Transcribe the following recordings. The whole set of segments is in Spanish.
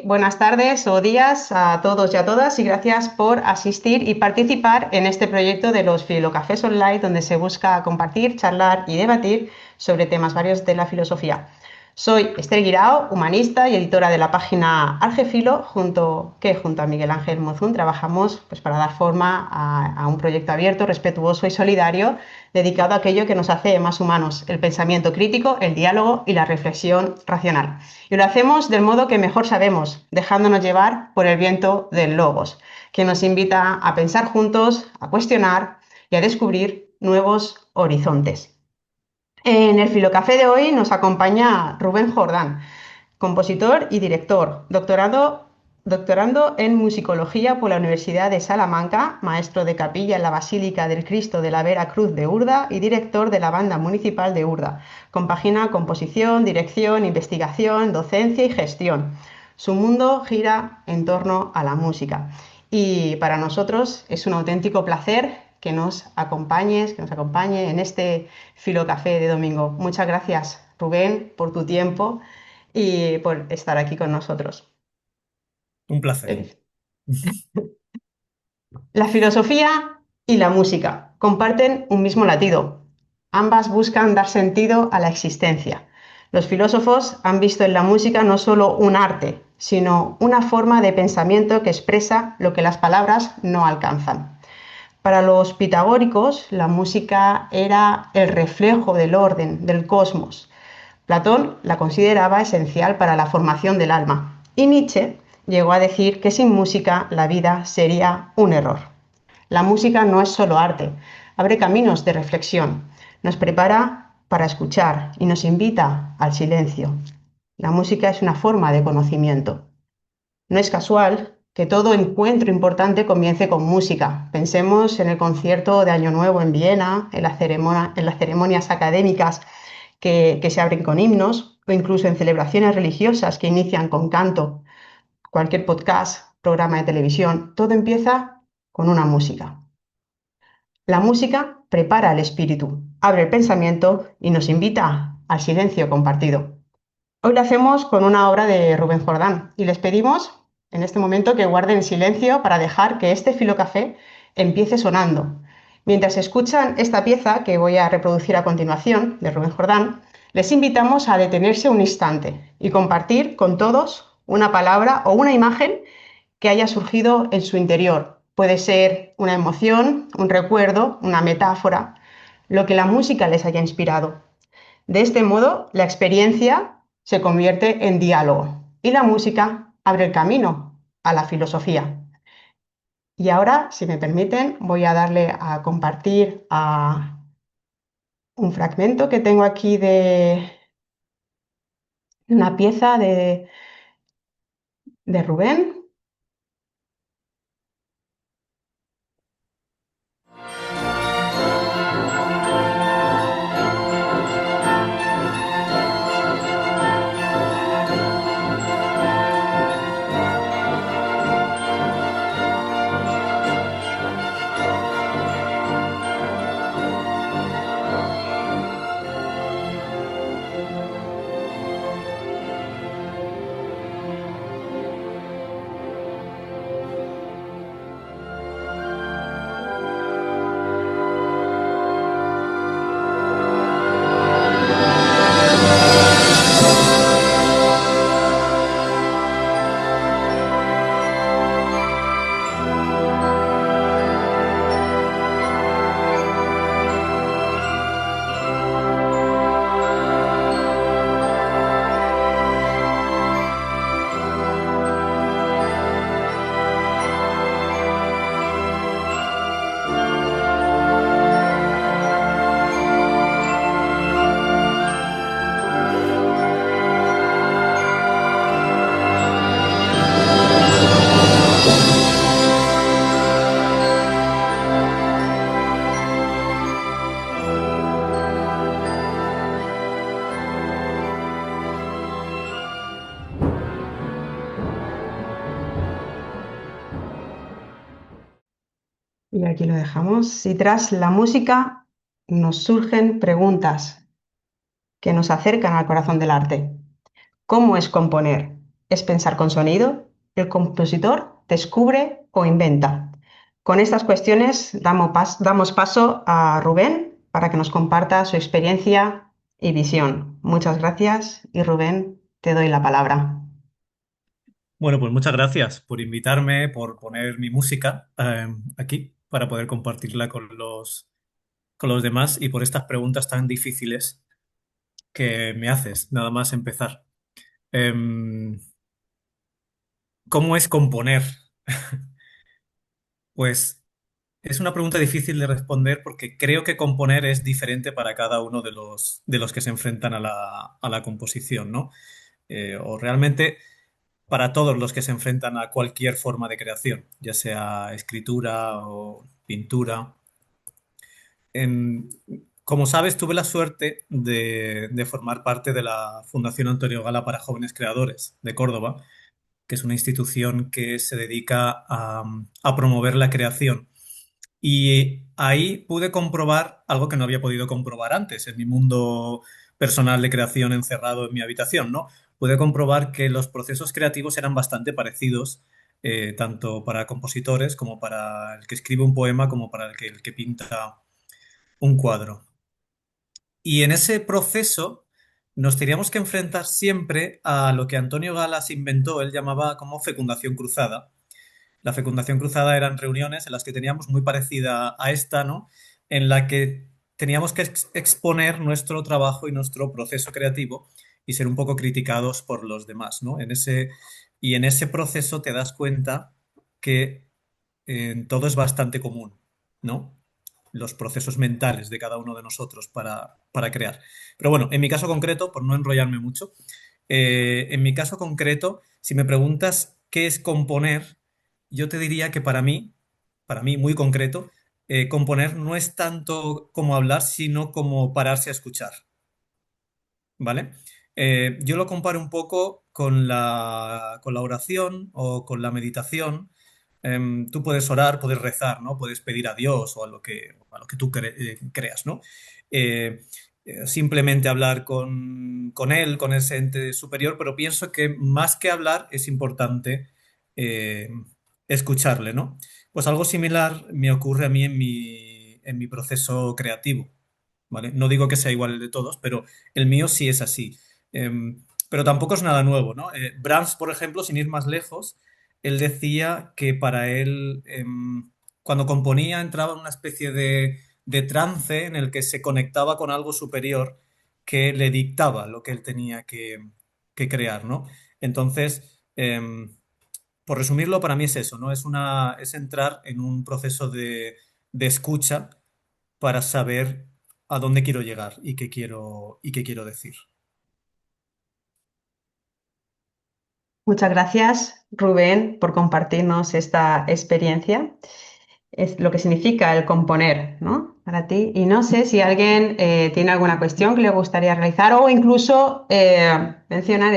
buenas tardes o días a todos y a todas y gracias por asistir y participar en este proyecto de los Filocafés Online donde se busca compartir, charlar y debatir sobre temas varios de la filosofía. Soy Esther Guirao, humanista y editora de la página Argefilo, junto a Miguel Ángel Mozún trabajamos para dar forma a un proyecto abierto, respetuoso y solidario dedicado a aquello que nos hace más humanos, el pensamiento crítico, el diálogo y la reflexión racional. Y lo hacemos del modo que mejor sabemos, dejándonos llevar por el viento del logos, que nos invita a pensar juntos, a cuestionar y a descubrir nuevos horizontes. En el Filocafé de hoy nos acompaña Rubén Jordán, compositor y director, doctorando en musicología por la Universidad de Salamanca, maestro de capilla en la Basílica del Cristo de la Vera Cruz de Urda y director de la Banda Municipal de Urda. Compagina composición, dirección, investigación, docencia y gestión. Su mundo gira en torno a la música. Y para nosotros es un auténtico placer que nos acompañe en este Filocafé de domingo. Muchas gracias, Rubén, por tu tiempo y por estar aquí con nosotros. Un placer. La filosofía y la música comparten un mismo latido. Ambas buscan dar sentido a la existencia. Los filósofos han visto en la música no solo un arte, sino una forma de pensamiento que expresa lo que las palabras no alcanzan. Para los pitagóricos, la música era el reflejo del orden, del cosmos. Platón la consideraba esencial para la formación del alma y Nietzsche llegó a decir que sin música la vida sería un error. La música no es solo arte, abre caminos de reflexión, nos prepara para escuchar y nos invita al silencio. La música es una forma de conocimiento. No es casual que todo encuentro importante comience con música. Pensemos en el concierto de Año Nuevo en Viena, en las ceremonias académicas que se abren con himnos o incluso en celebraciones religiosas que inician con canto. Cualquier podcast, programa de televisión, todo empieza con una música. La música prepara el espíritu, abre el pensamiento y nos invita al silencio compartido. Hoy lo hacemos con una obra de Rubén Jordán y les pedimos en este momento que guarden silencio para dejar que este Filocafé empiece sonando. Mientras escuchan esta pieza que voy a reproducir a continuación de Rubén Jordán, les invitamos a detenerse un instante y compartir con todos una palabra o una imagen que haya surgido en su interior. Puede ser una emoción, un recuerdo, una metáfora, lo que la música les haya inspirado. De este modo, la experiencia se convierte en diálogo y la música abre el camino a la filosofía. Y ahora, si me permiten, voy a darle a compartir a un fragmento que tengo aquí de una pieza de Rubén. Y aquí lo dejamos. Y tras la música nos surgen preguntas que nos acercan al corazón del arte. ¿Cómo es componer? es pensar con sonido, el compositor descubre o inventa. Con estas cuestiones damos paso a Rubén para que nos comparta su experiencia y visión. Muchas gracias y Rubén, te doy la palabra. Bueno, pues muchas gracias por invitarme, por poner mi música aquí para poder compartirla con los demás y por estas preguntas tan difíciles que me haces, nada más empezar. Em, ¿Cómo es componer? Pues es una pregunta difícil de responder porque creo que componer es diferente para cada uno de los que se enfrentan a a la composición, ¿no? O realmente para todos los que se enfrentan a cualquier forma de creación, ya sea escritura o pintura. Em, Como sabes, tuve la suerte de formar parte de la Fundación Antonio Gala para Jóvenes Creadores de Córdoba, que es una institución que se dedica a promover la creación. Y ahí pude comprobar algo que no había podido comprobar antes en mi mundo personal de creación encerrado en mi habitación, ¿no? Pude comprobar que los procesos creativos eran bastante parecidos, tanto para compositores como para el que escribe un poema, como para el que pinta un cuadro. Y en ese proceso nos teníamos que enfrentar siempre a lo que Antonio Galas inventó, él llamaba como fecundación cruzada. La fecundación cruzada eran reuniones en las que teníamos muy parecida a esta, ¿no? En la que teníamos que exponer nuestro trabajo y nuestro proceso creativo y ser un poco criticados por los demás, ¿no? Y en ese proceso te das cuenta que todo es bastante común, ¿no? Los procesos mentales de cada uno de nosotros para crear. Pero bueno, en mi caso concreto, por no enrollarme mucho, en mi caso concreto, si me preguntas qué es componer, yo te diría que para mí muy concreto, componer no es tanto como hablar, sino como pararse a escuchar, ¿vale? Yo lo comparo un poco con con la oración o con la meditación. Tú puedes orar, puedes rezar, ¿no? Puedes pedir a Dios o a lo que tú creas, ¿no? Eh, Simplemente hablar con Él, con ese ente superior, pero pienso que más que hablar es importante eh, escucharle, ¿no? Pues algo similar me ocurre a mí en mi proceso creativo. ¿Vale? No digo que sea igual el de todos, pero el mío sí es así. Pero tampoco es nada nuevo, ¿no? Brahms, por ejemplo, sin ir más lejos, él decía que para él, cuando componía, entraba en una especie de trance en el que se conectaba con algo superior que le dictaba lo que él tenía que crear, ¿no? Entonces, por resumirlo, para mí es eso, ¿no? Es entrar en un proceso de escucha para saber a dónde quiero llegar y qué quiero decir. Muchas gracias, Rubén, por compartirnos esta experiencia. Es lo que significa el componer, ¿no? Para ti. Y no sé si alguien tiene alguna cuestión que le gustaría realizar o incluso mencionar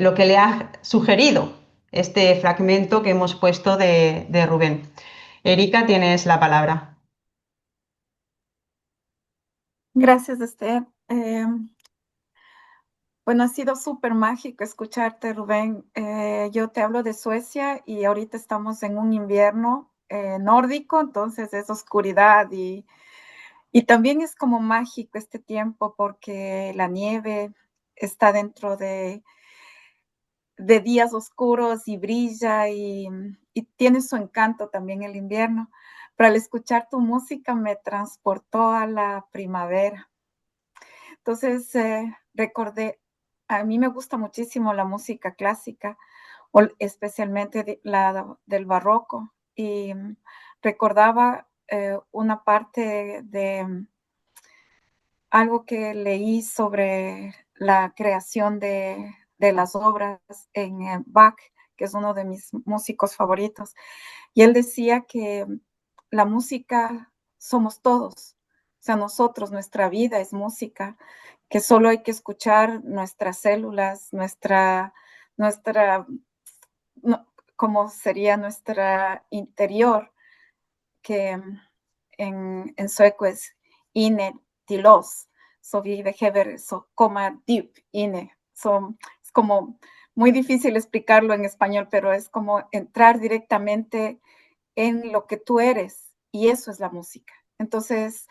lo que le ha sugerido este fragmento que hemos puesto de Rubén. Erika, tienes la palabra. Gracias, Esther. Bueno, ha sido súper mágico escucharte, Rubén. Yo te hablo de Suecia y ahorita estamos en un invierno nórdico, entonces es oscuridad y también es como mágico este tiempo porque la nieve está dentro de días oscuros y brilla y tiene su encanto también el invierno. Pero al escuchar tu música me transportó a la primavera. Entonces, recordé, a mí me gusta muchísimo la música clásica, especialmente del barroco, y recordaba una parte de algo que leí sobre la creación de las obras en Bach, que es uno de mis músicos favoritos, y él decía que la música somos todos, o sea, nosotros, nuestra vida es música, que solo hay que escuchar nuestras células, no, como sería nuestra interior, que en sueco es inne till oss, så vi behöver så komma djup inne. Es como muy difícil explicarlo en español, pero es como entrar directamente en lo que tú eres y eso es la música. Entonces,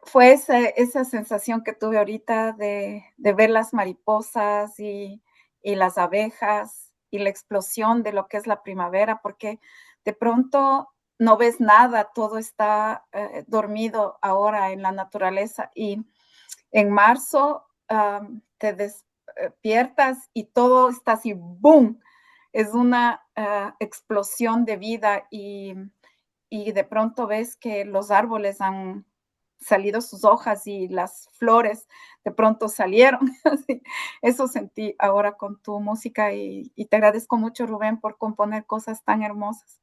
fue esa sensación que tuve ahorita de ver las mariposas y las abejas y la explosión de lo que es la primavera, porque de pronto no ves nada, todo está dormido ahora en la naturaleza y en marzo te despiertas y todo está así, ¡boom! Es una explosión de vida y de pronto ves que los árboles han salido sus hojas y las flores de pronto salieron. Eso sentí ahora con tu música y te agradezco mucho, Rubén, por componer cosas tan hermosas.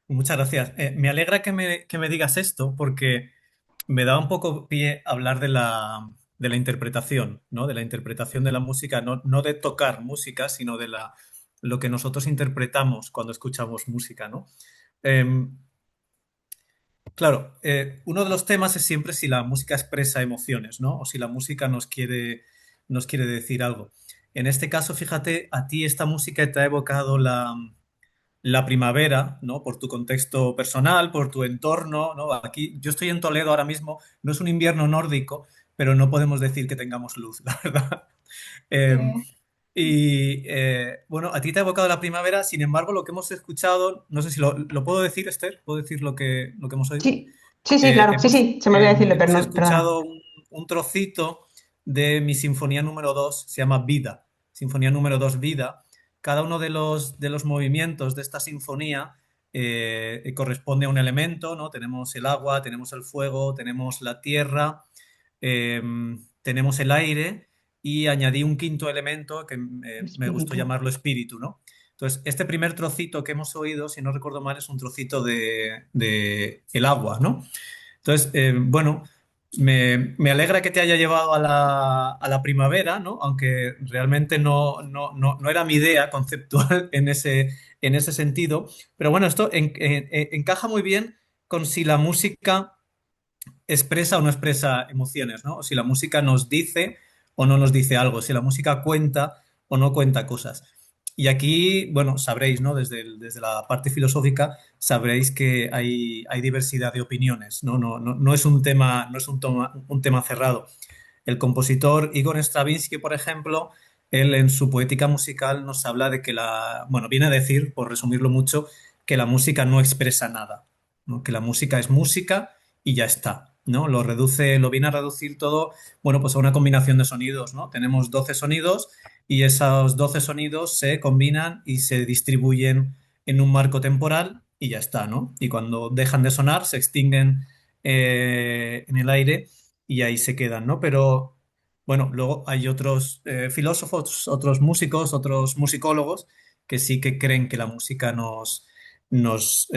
Muchas gracias. Me alegra que me digas esto porque me da un poco pie a hablar de la interpretación, ¿no? De la interpretación de la música, no de tocar música, sino de lo que nosotros interpretamos cuando escuchamos música, ¿no? Em, claro, uno de los temas es siempre si la música expresa emociones, ¿no? O si la música nos quiere decir algo. En este caso, fíjate, a ti esta música te ha evocado la primavera, ¿no? Por tu contexto personal, por tu entorno, ¿no? Aquí, yo estoy en Toledo ahora mismo, no es un invierno nórdico, pero no podemos decir que tengamos luz, la verdad. Eh, Sí, bueno, a ti te ha evocado la primavera, sin embargo, lo que hemos escuchado, no sé si lo puedo decir, Esther, ¿puedo decir lo que hemos oído? Sí, sí, sí, claro. Sí, sí, se me olvidó decirle, Hemos perdona. escuchado un trocito de mi sinfonía número 2, se llama Vida, sinfonía número 2 Vida. Cada uno de los movimientos de esta sinfonía corresponde a un elemento, ¿no? Tenemos el agua, tenemos el fuego, tenemos la tierra, eh, tenemos el aire y añadí un quinto elemento que me gustó Espíritu. llamarlo espíritu, ¿no? Entonces, este primer trocito que hemos oído, si no recuerdo mal, es un trocito de el agua, ¿no? Entonces, bueno, me alegra que te haya llevado a a la primavera, ¿no? Aunque realmente no era mi idea conceptual en ese sentido. Pero bueno, esto encaja muy bien con si la música expresa o no expresa emociones, ¿no? O si la música nos dice o no nos dice algo, si la música cuenta o no cuenta cosas. Y aquí, bueno, sabréis, ¿no? Desde la parte filosófica, sabréis que hay diversidad de opiniones, ¿no? No es un tema, no es un tema cerrado. El compositor Igor Stravinsky, por ejemplo, él en su poética musical nos habla de que bueno, viene a decir, por resumirlo mucho, que la música no expresa nada, ¿no? Que la música es música y ya está, ¿no? Lo viene a reducir todo, bueno, pues a una combinación de sonidos, ¿no? Tenemos 12 sonidos y esos 12 sonidos se combinan y se distribuyen en un marco temporal y ya está, ¿no? Y cuando dejan de sonar, se extinguen en el aire y ahí se quedan, ¿no? Pero bueno, luego hay otros filósofos, otros músicos, otros musicólogos que sí que creen que la música nos, nos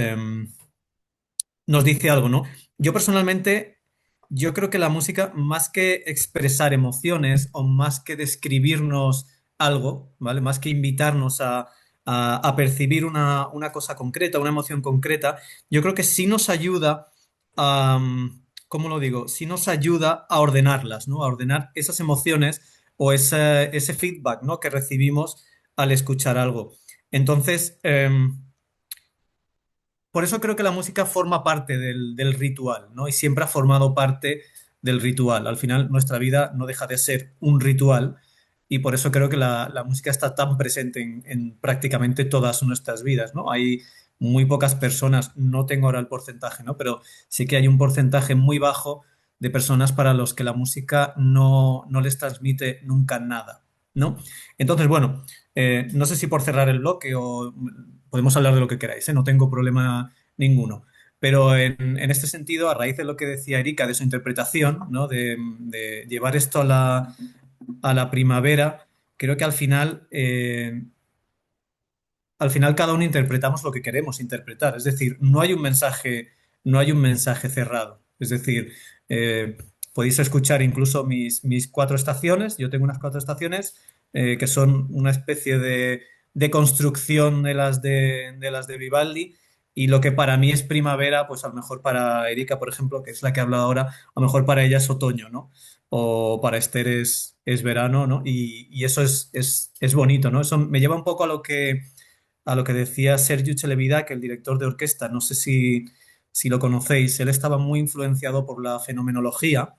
dice algo, ¿no? Yo personalmente, yo creo que la música, más que expresar emociones o más que describirnos algo, ¿vale? Más que invitarnos a percibir una cosa concreta, una emoción concreta, yo creo que sí nos ayuda a, ¿cómo lo digo? Sí nos ayuda a ordenarlas, ¿no? A ordenar esas emociones o ese feedback, ¿no? Que recibimos al escuchar algo. Entonces, por eso creo que la música forma parte del ritual, ¿no? Y siempre ha formado parte del ritual. Al final, nuestra vida no deja de ser un ritual y por eso creo que la música está tan presente en prácticamente todas nuestras vidas, ¿no? Hay muy pocas personas, no tengo ahora el porcentaje, ¿no? Pero sí que hay un porcentaje muy bajo de personas para los que la música no les transmite nunca nada, ¿no? Entonces, bueno, no sé si por cerrar el bloque o podemos hablar de lo que queráis, ¿eh? No tengo problema ninguno. Pero en este sentido, a raíz de lo que decía Erika, de su interpretación, ¿no? De llevar esto a la primavera, creo que al final cada uno interpretamos lo que queremos interpretar. Es decir, no hay un mensaje cerrado. Es decir, eh, podéis escuchar incluso mis cuatro estaciones. Yo tengo unas cuatro estaciones que son una especie de construcción de las de Vivaldi. Y lo que para mí es primavera, pues a lo mejor para Erika, por ejemplo, que es la que ha hablado ahora, a lo mejor para ella es otoño, ¿no? o para Esther es verano, ¿no? Y eso es bonito, ¿no? Eso me lleva un poco a lo que decía Sergiu Celibidache, el director de orquesta. No sé si lo conocéis. Él estaba muy influenciado por la fenomenología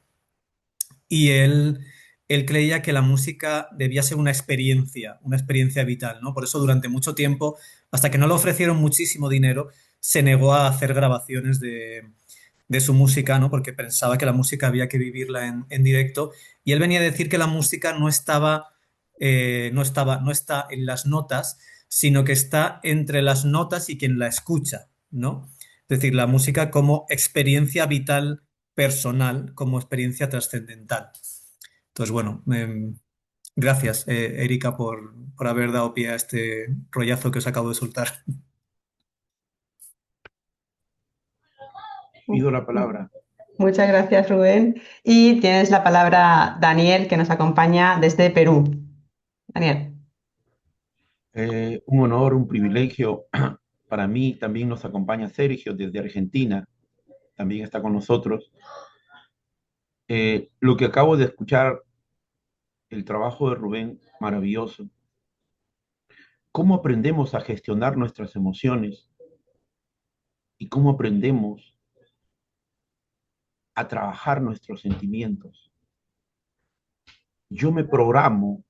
y él creía que la música debía ser una experiencia vital, ¿no? Por eso durante mucho tiempo, hasta que no le ofrecieron muchísimo dinero, se negó a hacer grabaciones de su música, ¿no? Porque pensaba que la música había que vivirla en directo. Y él venía a decir que la música no está en las notas, sino que está entre las notas y quien la escucha, ¿no? Es decir, la música como experiencia vital personal, como experiencia trascendental. Entonces, bueno, gracias, Erika, por haber dado pie a este rollazo que os acabo de soltar. Pido la palabra. Muchas gracias, Rubén. Y tienes la palabra Daniel, que nos acompaña desde Perú. Daniel. Un honor, un privilegio. Para mí también nos acompaña Sergio desde Argentina, también está con nosotros. Lo que acabo de escuchar, el trabajo de Rubén, maravilloso. ¿Cómo aprendemos a gestionar nuestras emociones y cómo aprendemos a trabajar nuestros sentimientos? Yo me programo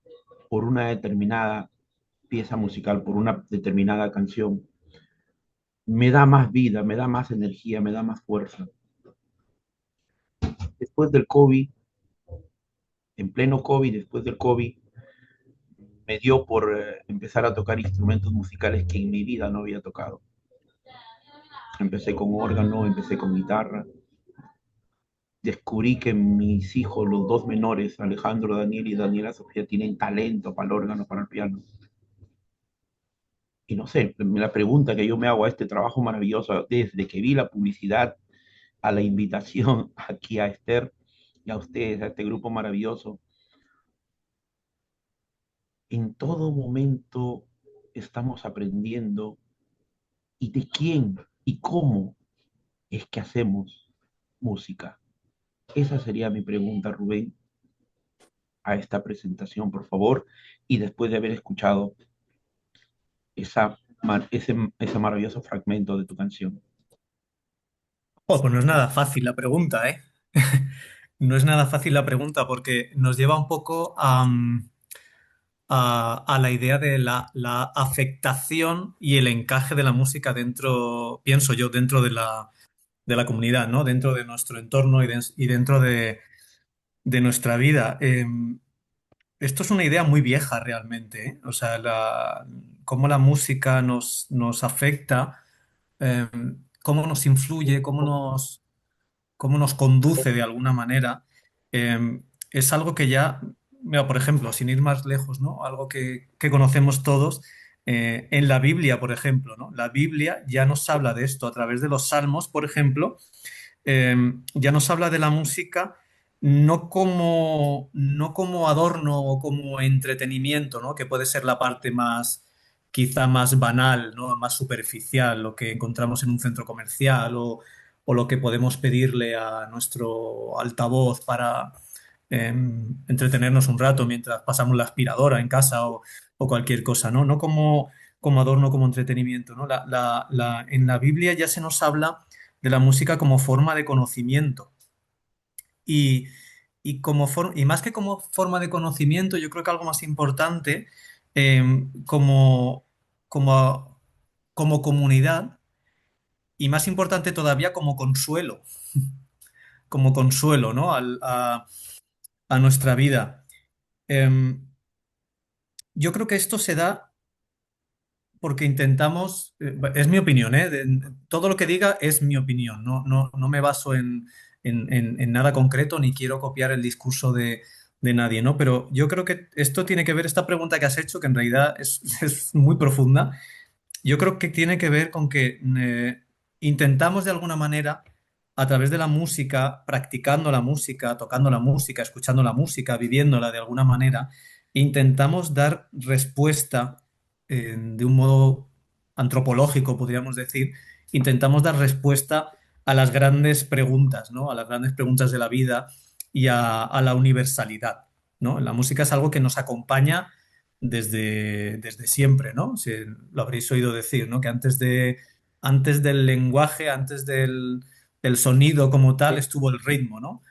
por una determinada pieza musical, por una determinada canción. Me da más vida, me da más energía, me da más fuerza. Después del COVID, en pleno COVID, después del COVID, me dio por empezar a tocar instrumentos musicales que en mi vida no había tocado. Empecé con órgano, empecé con guitarra. Descubrí que mis hijos, los dos menores, Alejandro Daniel y Daniela Sofía, tienen talento para el órgano, para el piano. Y no sé, la pregunta que yo me hago a este trabajo maravilloso, desde que vi la publicidad, a la invitación aquí a Esther y a ustedes, a este grupo maravilloso, en todo momento estamos aprendiendo y de quién y cómo es que hacemos música. Esa sería mi pregunta, Rubén, a esta presentación, por favor, y después de haber escuchado ese maravilloso fragmento de tu canción. Oh, pues no es nada fácil la pregunta, ¿eh? No es nada fácil la pregunta porque nos lleva un poco a la idea de la afectación y el encaje de la música dentro, pienso yo, dentro de la comunidad, ¿no? Dentro de nuestro entorno y dentro de nuestra vida. Esto es una idea muy vieja realmente, ¿eh? O sea, cómo la música nos afecta, eh, cómo nos influye, cómo nos conduce de alguna manera, es algo que ya, mira, por ejemplo, sin ir más lejos, ¿no? Algo que conocemos todos, en la Biblia, por ejemplo, ¿no? La Biblia ya nos habla de esto a través de los Salmos, por ejemplo, ya nos habla de la música no como adorno o como entretenimiento, ¿no? Que puede ser la parte más, quizá más banal, ¿no? Más superficial, lo que encontramos en un centro comercial o lo que podemos pedirle a nuestro altavoz para entretenernos un rato mientras pasamos la aspiradora en casa o cualquier cosa, ¿no? No como adorno, como entretenimiento, ¿no? En la Biblia ya se nos habla de la música como forma de conocimiento. Y, y más que como forma de conocimiento, yo creo que algo más importante, como, como, como comunidad, y más importante todavía como consuelo, ¿no? A nuestra vida. Em, yo creo que esto se da porque intentamos, es mi opinión, ¿eh? Todo lo que diga es mi opinión, no me baso en nada concreto ni quiero copiar el discurso de nadie, ¿no? Pero yo creo que esto tiene que ver, esta pregunta que has hecho, que en realidad es muy profunda, yo creo que tiene que ver con que intentamos de alguna manera, a través de la música, practicando la música, tocando la música, escuchando la música, viviéndola de alguna manera, intentamos dar respuesta de un modo antropológico, podríamos decir, intentamos dar respuesta a las grandes preguntas, ¿no? A las grandes preguntas de la vida a la universalidad, ¿no? La música es algo que nos acompaña desde siempre, ¿no? Si lo habréis oído decir, ¿no? Que antes del lenguaje, antes del sonido como tal, estuvo el ritmo, ¿no?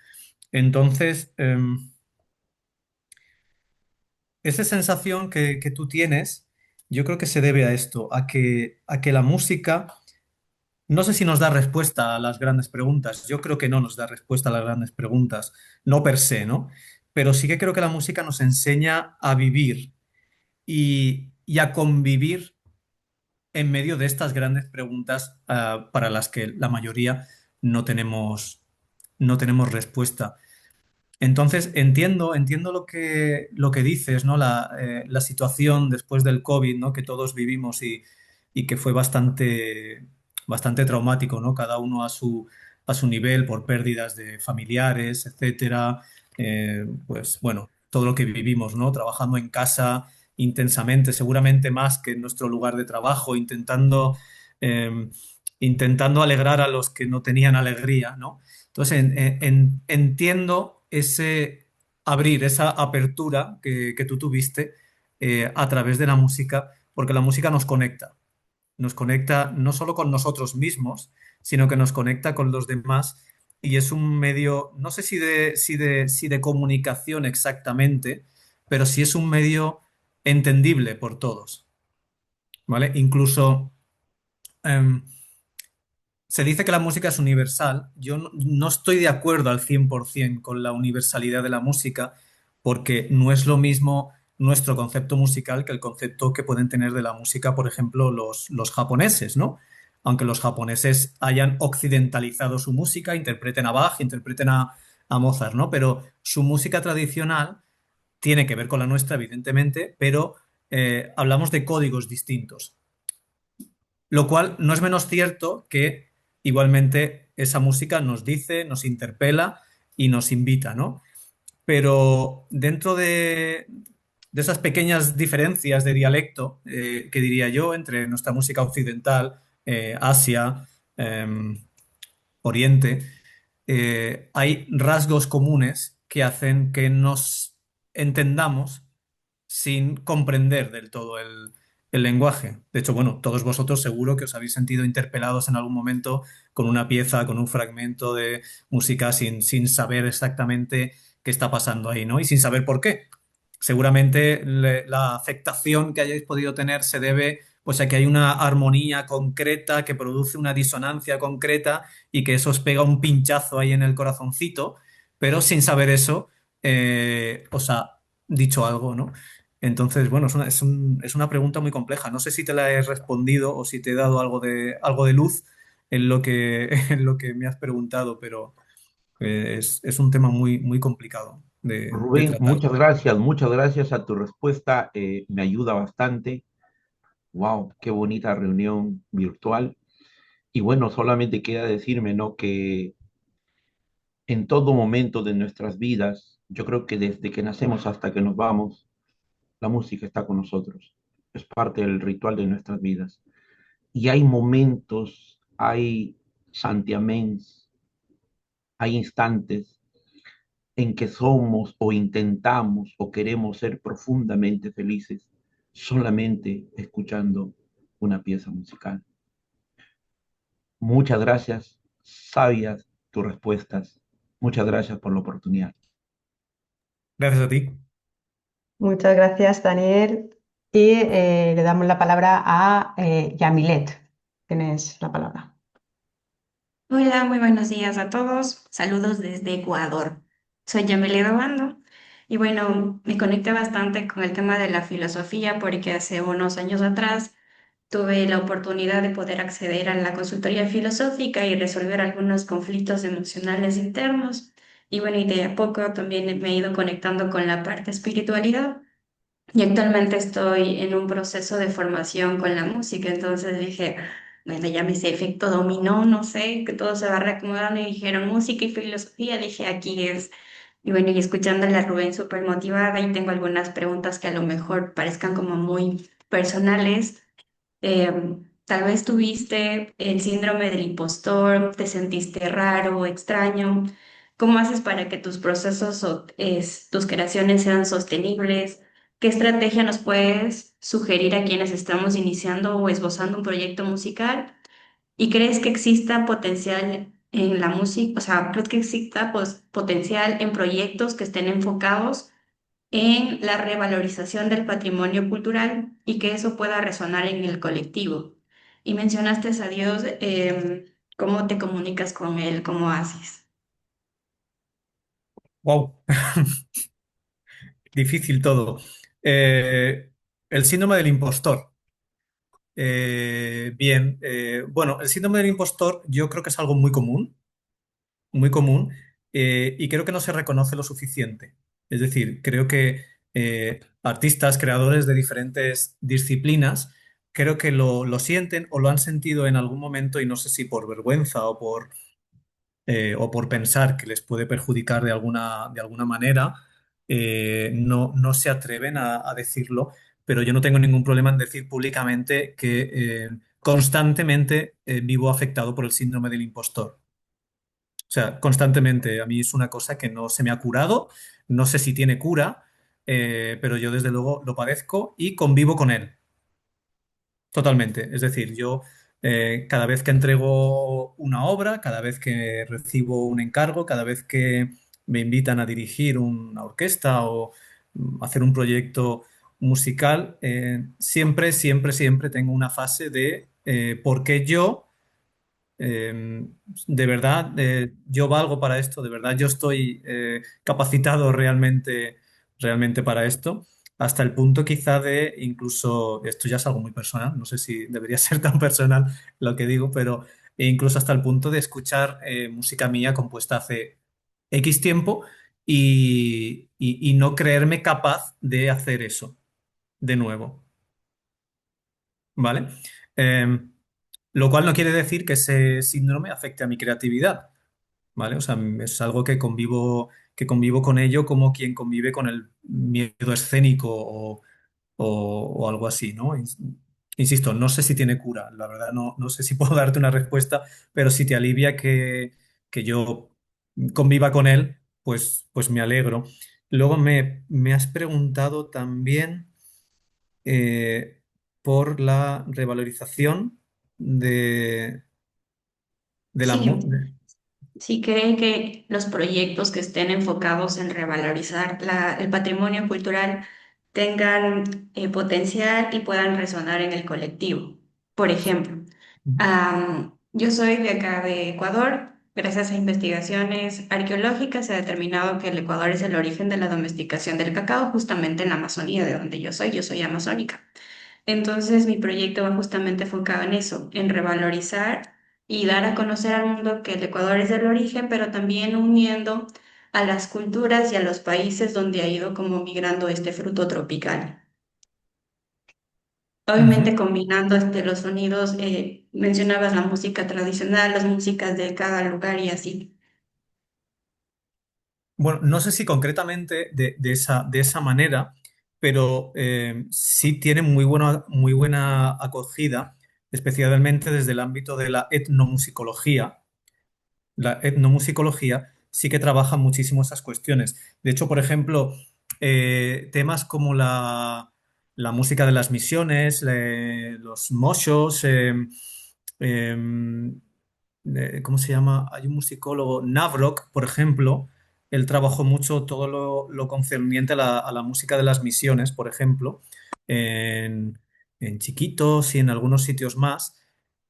Entonces, esa sensación que tú tienes, yo creo que se debe a esto, a que la música, no sé si nos da respuesta a las grandes preguntas, yo creo que no nos da respuesta a las grandes preguntas, no per se, ¿no? Pero sí que creo que la música nos enseña a vivir y a convivir en medio de estas grandes preguntas, para las que la mayoría no tenemos respuesta. Entonces, entiendo lo que dices, ¿no? La situación después del COVID, ¿no? Que todos vivimos y que fue bastante traumático, ¿no? Cada uno a su nivel por pérdidas de familiares, etcétera. Pues bueno, todo lo que vivimos, ¿no? Trabajando en casa intensamente, seguramente más que en nuestro lugar de trabajo, eh, intentando alegrar a los que no tenían alegría, ¿no? Entonces, entiendo ese abrir, esa apertura que tú tuviste, a través de la música, porque la música nos conecta no solo con nosotros mismos, sino que nos conecta con los demás y es un medio, no sé si de comunicación exactamente, pero sí es un medio entendible por todos, ¿vale? Incluso... em, se dice que la música es universal. Yo no estoy de acuerdo al 100% con la universalidad de la música, porque no es lo mismo nuestro concepto musical que el concepto que pueden tener de la música, por ejemplo, los japoneses, ¿no? Aunque los japoneses hayan occidentalizado su música, interpreten a Bach, interpreten a Mozart, ¿no? Pero su música tradicional tiene que ver con la nuestra, evidentemente, pero hablamos de códigos distintos. Lo cual no es menos cierto que igualmente esa música nos dice, nos interpela y nos invita, ¿no? Pero dentro de esas pequeñas diferencias de dialecto, que diría yo, entre nuestra música occidental, Asia, eh, Oriente, hay rasgos comunes que hacen que nos entendamos sin comprender del todo el lenguaje. De hecho, bueno, todos vosotros seguro que os habéis sentido interpelados en algún momento con una pieza, con un fragmento de música sin saber exactamente qué está pasando ahí, ¿no? Y sin saber por qué. Seguramente la afectación que hayáis podido tener se debe, pues, a que hay una armonía concreta que produce una disonancia concreta y que eso os pega un pinchazo ahí en el corazoncito, pero sin saber eso, os ha dicho algo, ¿no? Entonces, bueno, es una pregunta muy compleja. No sé si te la he respondido o si te he dado algo de luz en lo que, en lo que me has preguntado, pero es un tema muy, muy complicado de Rubén, tratar. muchas gracias a tu respuesta, me ayuda bastante. Wow, qué bonita reunión virtual. Y bueno, solamente queda decirme, ¿no? Que en todo momento de nuestras vidas, yo creo que desde que nacemos hasta que nos vamos, la música está con nosotros. Es parte del ritual de nuestras vidas. Y hay momentos, hay santiamens, hay instantes en que somos o intentamos o queremos ser profundamente felices solamente escuchando una pieza musical. Muchas gracias, sabias tus respuestas. Muchas gracias por la oportunidad. Gracias a ti. Muchas gracias, Daniel. Y le damos la palabra a Yamilet. Tienes la palabra. Hola, muy buenos días a todos. Saludos desde Ecuador. Soy Yamile Obando y bueno, me conecté bastante con el tema de la filosofía porque hace unos años atrás tuve la oportunidad de poder acceder a la consultoría filosófica y resolver algunos conflictos emocionales internos. Y bueno, y de a poco también me he ido conectando con la parte espiritualidad. Y actualmente estoy en un proceso de formación con la música, entonces dije, bueno, ya me sé efecto dominó, no sé, que todo se va reacomodando y dijeron música y filosofía, dije, aquí es. Y bueno, y escuchando a la Rubén súper motivada y tengo algunas preguntas que a lo mejor parezcan como muy personales. Tal vez tuviste el síndrome del impostor, te sentiste raro o extraño ¿Cómo haces para que tus procesos o tus creaciones sean sostenibles? ¿Qué estrategia nos puedes sugerir a quienes estamos iniciando o esbozando un proyecto musical? ¿Y crees que exista potencial en la música? O sea, ¿crees que exista potencial en proyectos que estén enfocados en la revalorización del patrimonio cultural y que eso pueda resonar en el colectivo? Y mencionaste a Dios, ¿cómo te comunicas con él? ¿Cómo haces? Wow, difícil todo. Eh, el síndrome del impostor. Bien, bueno, el síndrome del impostor yo creo que es algo muy común, y creo que no se reconoce lo suficiente. Es decir, creo que artistas, creadores de diferentes disciplinas, creo que lo sienten o lo han sentido en algún momento y no sé si por vergüenza o por pensar que les puede perjudicar de alguna manera, no se atreven a decirlo, pero yo no tengo ningún problema en decir públicamente que constantemente vivo afectado por el síndrome del impostor. O sea, constantemente. A mí es una cosa que no se me ha curado, no sé si tiene cura, pero yo desde luego lo padezco y convivo con él. Totalmente. Es decir, yo cada vez que entrego una obra, cada vez que recibo un encargo, cada vez que me invitan a dirigir una orquesta o hacer un proyecto musical, siempre, siempre, siempre tengo una fase de por qué yo, de verdad, yo valgo para esto, de verdad, yo estoy capacitado realmente, realmente para esto, hasta el punto quizá de incluso, esto ya es algo muy personal, no sé si debería ser tan personal lo que digo, pero incluso hasta el punto de escuchar música mía compuesta hace X tiempo y no creerme capaz de hacer eso de nuevo, ¿vale? Em, lo cual no quiere decir que ese síndrome afecte a mi creatividad, ¿vale? O sea, es algo que convivo con ello como quien convive con el miedo escénico o algo así, ¿no? Insisto, no sé si tiene cura, la verdad no sé si puedo darte una respuesta, pero si te alivia que yo conviva con él, pues me alegro. Luego me has preguntado también eh, por la revalorización de la... Sí, sí creen que los proyectos que estén enfocados en revalorizar el patrimonio cultural tengan potencial y puedan resonar en el colectivo. Por ejemplo, yo soy de acá de Ecuador. Gracias a investigaciones arqueológicas se ha determinado que el Ecuador es el origen de la domesticación del cacao, justamente en la Amazonía, de donde yo soy amazónica. Entonces, mi proyecto va justamente enfocado en eso, en revalorizar y dar a conocer al mundo que el Ecuador es el origen, pero también uniendo a las culturas y a los países donde ha ido como migrando este fruto tropical. Obviamente Ujú. combinando los sonidos, mencionabas la música tradicional, las músicas de cada lugar y así. Bueno, no sé si concretamente de esa manera, pero sí tiene muy buena acogida, especialmente desde el ámbito de la etnomusicología. La etnomusicología sí que trabaja muchísimo esas cuestiones. De hecho, por ejemplo, temas como la música de las misiones, los moshos, ¿cómo se llama? Hay un musicólogo, Navrok, por ejemplo, él trabajó mucho todo lo concerniente a la música de las misiones, por ejemplo, en, en Chiquitos y en algunos sitios más.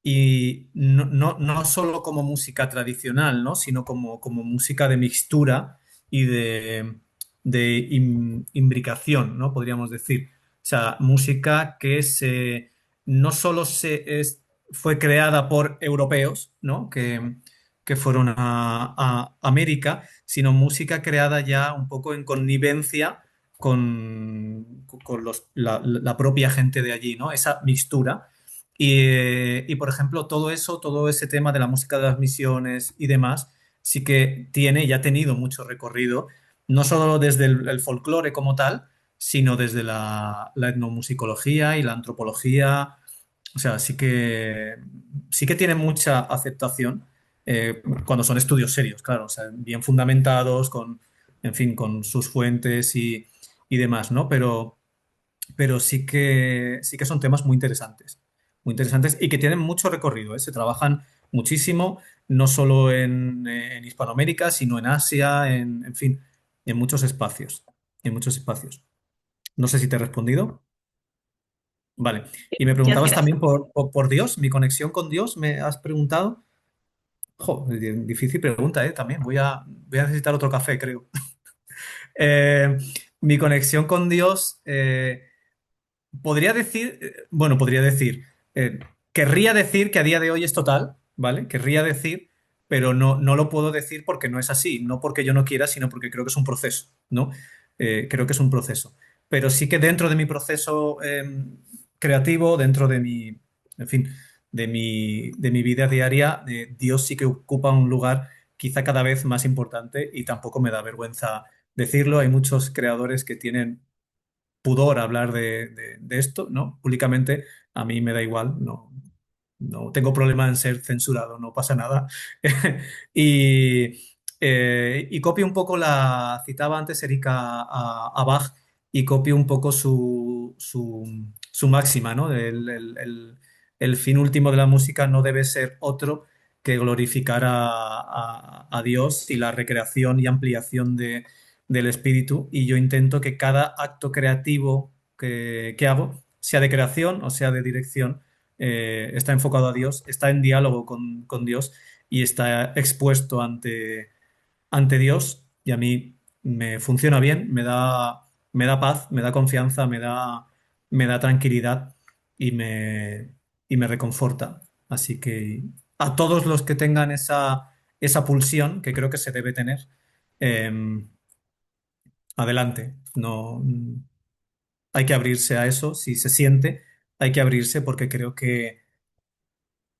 Y no solo como música tradicional, ¿no? Sino como música de mixtura y de imbricación, ¿no? Podríamos decir. O sea, música que no solo fue creada por europeos, ¿no? Que fueron a América, sino música creada ya un poco en connivencia con la propia gente de allí, ¿no? Esa mixtura. Y, por ejemplo, todo eso, todo ese tema de la música de las misiones y demás, sí que tiene y ha tenido mucho recorrido, no solo desde el folclore como tal, sino desde la etnomusicología y la antropología. O sea, sí que tiene mucha aceptación. cuando son estudios serios, claro, o sea, bien fundamentados, con, en fin, con sus fuentes y demás, ¿no? Pero sí que son temas muy interesantes y que tienen mucho recorrido, ¿eh? Se trabajan muchísimo, no solo en Hispanoamérica, sino en Asia, en fin, en muchos espacios, en muchos espacios. No sé si te he respondido. Vale. Y me Muchas preguntabas gracias. también por Dios, mi conexión con Dios, me has preguntado. Jo, difícil pregunta, ¿eh? También voy a necesitar otro café, creo. Eh, Mi conexión con Dios, podría decir, podría decir, eh, querría decir que a día de hoy es total, ¿vale? Querría decir, pero no lo puedo decir porque no es así, no porque yo no quiera, sino porque creo que es un proceso, ¿no? Creo que es un proceso. Pero sí que dentro de mi proceso creativo, dentro de mi, en fin, de mi vida diaria, Dios sí que ocupa un lugar quizá cada vez más importante y tampoco me da vergüenza decirlo. Hay muchos creadores que tienen pudor hablar de esto, ¿no? Públicamente a mí me da igual, no tengo problema en ser censurado, no pasa nada. Y copio un poco citaba antes Erika a Bach, y copio un poco su máxima, ¿no? El fin último de la música no debe ser otro que glorificar a Dios y la recreación y ampliación del espíritu, y yo intento que cada acto creativo que hago, sea de creación o sea de dirección, está enfocado a Dios, está en diálogo con Dios y está expuesto ante Dios, y a mí me funciona bien, me da paz, me da confianza, me da tranquilidad y me reconforta. Así que a todos los que tengan esa pulsión, que creo que se debe tener, eh, adelante. No, hay que abrirse a eso, si se siente, hay que abrirse porque creo que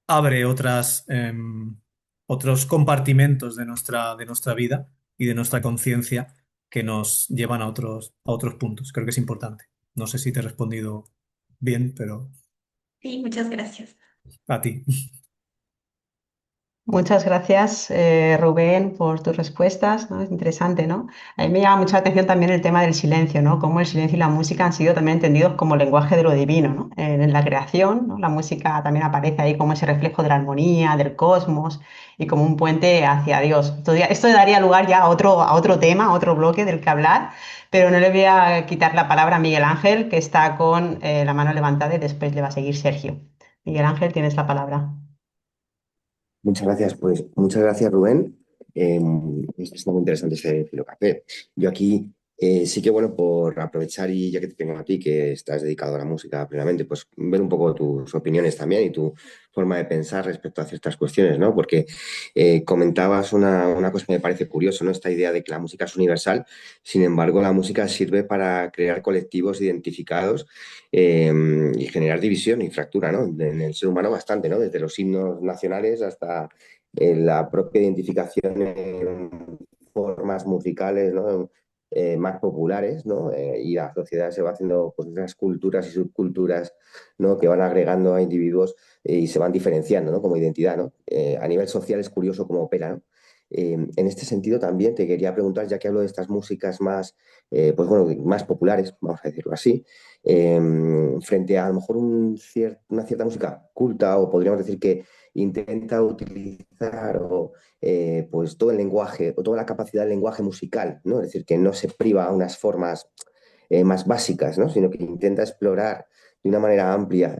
abre otros compartimentos de nuestra vida y de nuestra conciencia que nos llevan a otros puntos. Creo que es importante. No sé si te he respondido bien, pero Sí, muchas gracias. a ti. Muchas gracias, Rubén, por tus respuestas, ¿no? Es interesante, ¿no? A mí me llama mucha atención también el tema del silencio, ¿no? Cómo el silencio y la música han sido también entendidos como lenguaje de lo divino, ¿no? En la creación, ¿no? La música también aparece ahí como ese reflejo de la armonía, del cosmos y como un puente hacia Dios. Esto daría lugar ya a otro tema, a otro bloque del que hablar, pero no le voy a quitar la palabra a Miguel Ángel, que está con la mano levantada, y después le va a seguir Sergio. Miguel Ángel, tienes la palabra. Muchas gracias, pues muchas gracias, Rubén. Está muy interesante este Filocafé. Yo aquí sí que, bueno, por aprovechar y ya que te tengo a ti, que estás dedicado a la música plenamente, pues ver un poco tus opiniones también y tu forma de pensar respecto a ciertas cuestiones, ¿no? Porque comentabas una cosa que me parece curioso, ¿no? Esta idea de que la música es universal, sin embargo, la música sirve para crear colectivos identificados y generar división y fractura, ¿no? En el ser humano bastante, ¿no? Desde los himnos nacionales hasta la propia identificación en formas musicales, ¿no? Más populares, ¿no? Y la sociedad se va haciendo pues, esas culturas y subculturas, ¿no? Que van agregando a individuos y se van diferenciando, ¿no? Como identidad, ¿no? A nivel social es curioso cómo opera, ¿no? En este sentido también te quería preguntar, ya que hablo de estas músicas más, pues bueno, más populares, vamos a decirlo así, frente a lo mejor una cierta música culta, o podríamos decir que intenta utilizar pues todo el lenguaje o toda la capacidad del lenguaje musical, ¿no? Es decir, que no se priva a unas formas más básicas, ¿no? Sino que intenta explorar de una manera amplia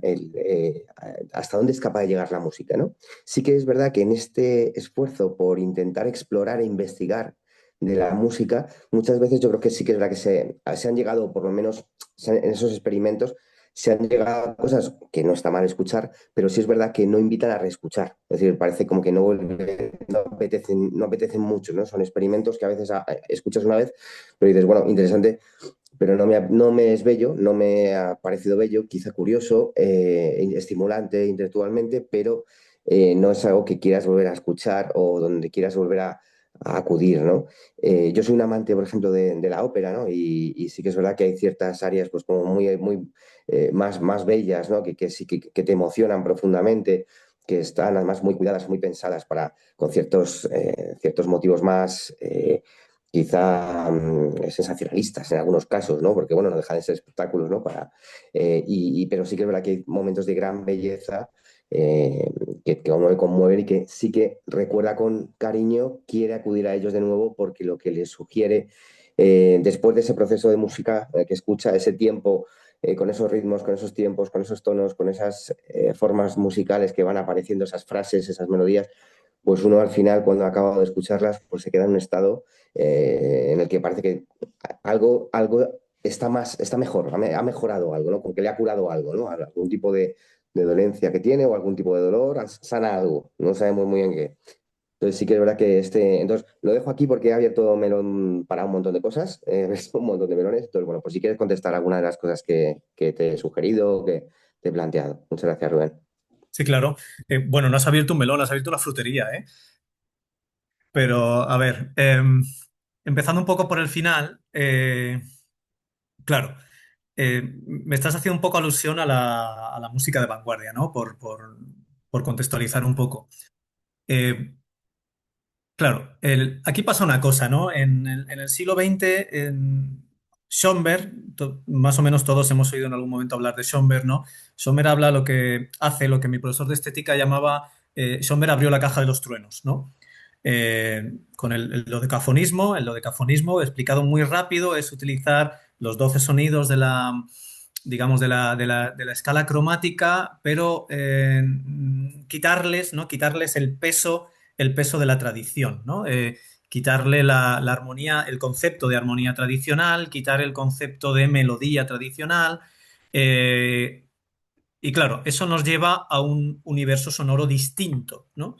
hasta dónde es capaz de llegar la música, ¿no? Sí que es verdad que en este esfuerzo por intentar explorar e investigar de la música, muchas veces yo creo que sí que es verdad que se han llegado, por lo menos en esos experimentos, se han llegado a cosas que no está mal escuchar, pero sí es verdad que no invitan a reescuchar. Es decir, parece como que no apetecen mucho, ¿no? Son experimentos que a veces escuchas una vez, pero dices, bueno, interesante, pero no me es bello, no me ha parecido bello, quizá curioso, estimulante intelectualmente, pero no es algo que quieras volver a escuchar o donde quieras volver a acudir, ¿no? Yo soy un amante, por ejemplo, de la ópera, ¿no? Y sí que es verdad que hay ciertas áreas, pues como muy, muy más bellas, ¿no? Que sí que te emocionan profundamente, que están además muy cuidadas, muy pensadas con ciertos motivos más quizá sensacionalistas en algunos casos, ¿no? Porque, bueno, no dejan de ser espectáculos, ¿no? Pero sí que es verdad que hay momentos de gran belleza eh, que a uno le conmueven y que sí que recuerda con cariño, quiere acudir a ellos de nuevo porque lo que les sugiere después de ese proceso de música que escucha, ese tiempo con esos ritmos, con esos tiempos, con esos tonos, con esas formas musicales que van apareciendo, esas frases, esas melodías, pues uno al final, cuando ha acabado de escucharlas, pues se queda en un estado en el que parece que algo está mejor, ha mejorado algo, ¿no? Como que le ha curado algo, ¿no? Algún tipo de dolencia que tiene o algún tipo de dolor, sana algo, no sabemos muy bien qué. Entonces sí que es verdad que entonces lo dejo aquí porque he abierto melón para un montón de cosas, un montón de melones. Entonces, bueno, pues si quieres contestar alguna de las cosas que te he sugerido, que te he planteado. Muchas gracias, Rubén. Sí, claro. Bueno, no has abierto un melón, has abierto una frutería, ¿eh? Pero, a ver, empezando un poco por el final, claro, me estás haciendo un poco alusión a la música de vanguardia, ¿no? Por contextualizar un poco. Eh, claro, aquí pasa una cosa, ¿no? En el siglo XX, Schoenberg, más o menos todos hemos oído en algún momento hablar de Schoenberg, ¿no? Schoenberg habla lo que mi profesor de estética llamaba, Schoenberg abrió la caja de los truenos, ¿no? Con el dodecafonismo. El dodecafonismo, explicado muy rápido, es utilizar los 12 sonidos digamos, de la escala cromática, pero quitarles, ¿no? Quitarles el peso de la tradición, ¿no? Quitarle la armonía, el concepto de armonía tradicional, quitar el concepto de melodía tradicional. eh, y claro, eso nos lleva a un universo sonoro distinto, ¿no?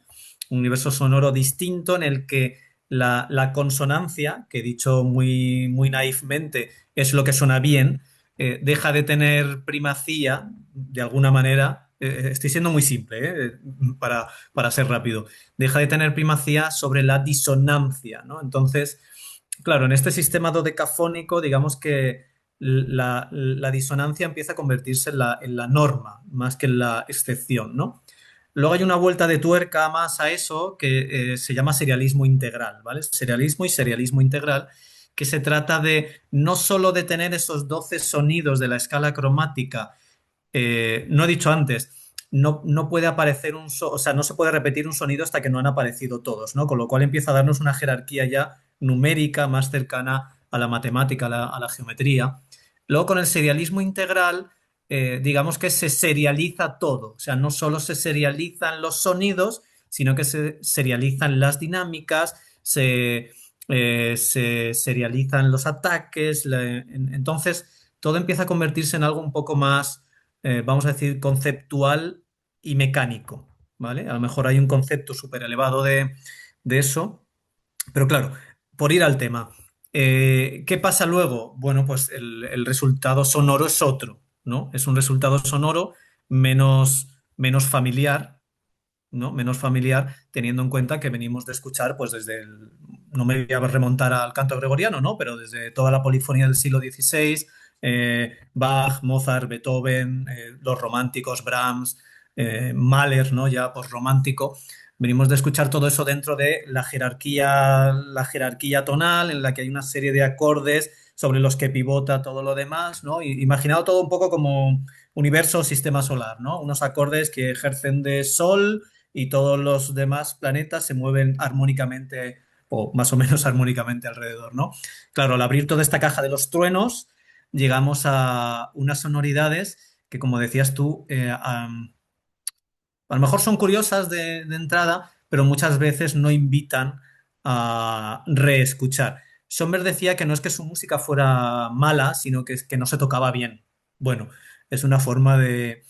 Un universo sonoro distinto en el que la consonancia, que dicho muy, muy naifmente es lo que suena bien, deja de tener primacía, de alguna manera. Estoy siendo muy simple, para ser rápido. Deja de tener primacía sobre la disonancia, ¿no? Entonces, claro, en este sistema dodecafónico, digamos que la disonancia empieza a convertirse en la norma más que en la excepción, ¿no? Luego hay una vuelta de tuerca más a eso que se llama serialismo integral, ¿vale? Serialismo y serialismo integral, que se trata de no solo de tener esos 12 sonidos de la escala cromática. No he dicho antes, no puede aparecer o sea, no se puede repetir un sonido hasta que no han aparecido todos, ¿no? Con lo cual empieza a darnos una jerarquía ya numérica más cercana a la matemática, a la geometría. Luego, con el serialismo integral, digamos que se serializa todo. O sea, no solo se serializan los sonidos, sino que se serializan las dinámicas, se serializan los ataques. Entonces, todo empieza a convertirse en algo un poco más, vamos a decir, conceptual y mecánico, ¿vale? A lo mejor hay un concepto súper elevado de eso, pero claro, por ir al tema, ¿qué pasa luego? Bueno, pues el resultado sonoro es otro, ¿no? Es un resultado sonoro menos familiar, ¿no? Menos familiar, teniendo en cuenta que venimos de escuchar, pues no me voy a remontar al canto gregoriano, ¿no? Pero desde toda la polifonía del siglo XVI, Bach, Mozart, Beethoven, los románticos, Brahms, Mahler, ¿no? Ya posromántico. Venimos de escuchar todo eso dentro de la jerarquía tonal, en la que hay una serie de acordes sobre los que pivota todo lo demás, ¿no? Imaginado todo un poco como universo o sistema solar, ¿no? Unos acordes que ejercen de sol y todos los demás planetas se mueven armónicamente o más o menos armónicamente alrededor, ¿no? Claro, al abrir toda esta caja de los truenos, llegamos a unas sonoridades que, como decías tú, a lo mejor son curiosas de entrada, pero muchas veces no invitan a reescuchar. Sommer decía que no es que su música fuera mala, sino que es que no se tocaba bien. Bueno, es una forma de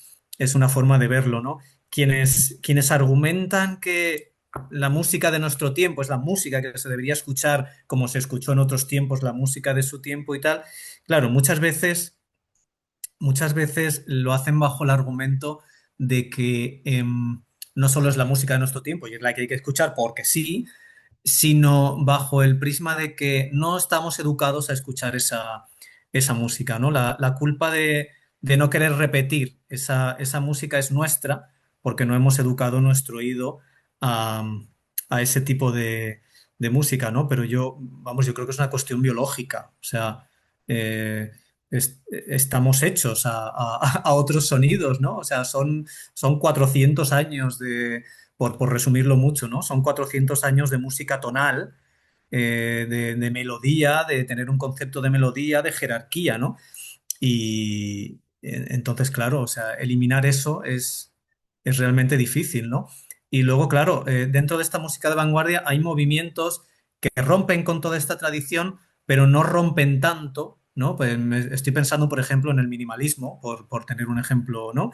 verlo, ¿no? Quienes argumentan que la música de nuestro tiempo es la música que se debería escuchar como se escuchó en otros tiempos, la música de su tiempo y tal, claro, muchas veces lo hacen bajo el argumento de que no solo es la música de nuestro tiempo y es la que hay que escuchar porque sí, sino bajo el prisma de que no estamos educados a escuchar esa música, ¿no? La culpa de no querer repetir esa música es nuestra, porque no hemos educado nuestro oído a, a ese tipo de música, ¿no? Pero vamos, yo creo que es una cuestión biológica, o sea, eh, estamos hechos a otros sonidos, ¿no? O sea, son 400 años por resumirlo mucho, ¿no? Son 400 años de música tonal, de melodía, de tener un concepto de melodía, de jerarquía, ¿no? Y entonces, claro, o sea, eliminar eso es realmente difícil, ¿no? Y luego, claro, dentro de esta música de vanguardia hay movimientos que rompen con toda esta tradición, pero no rompen tanto, ¿no? Pues estoy pensando, por ejemplo, en el minimalismo, por tener un ejemplo, ¿no?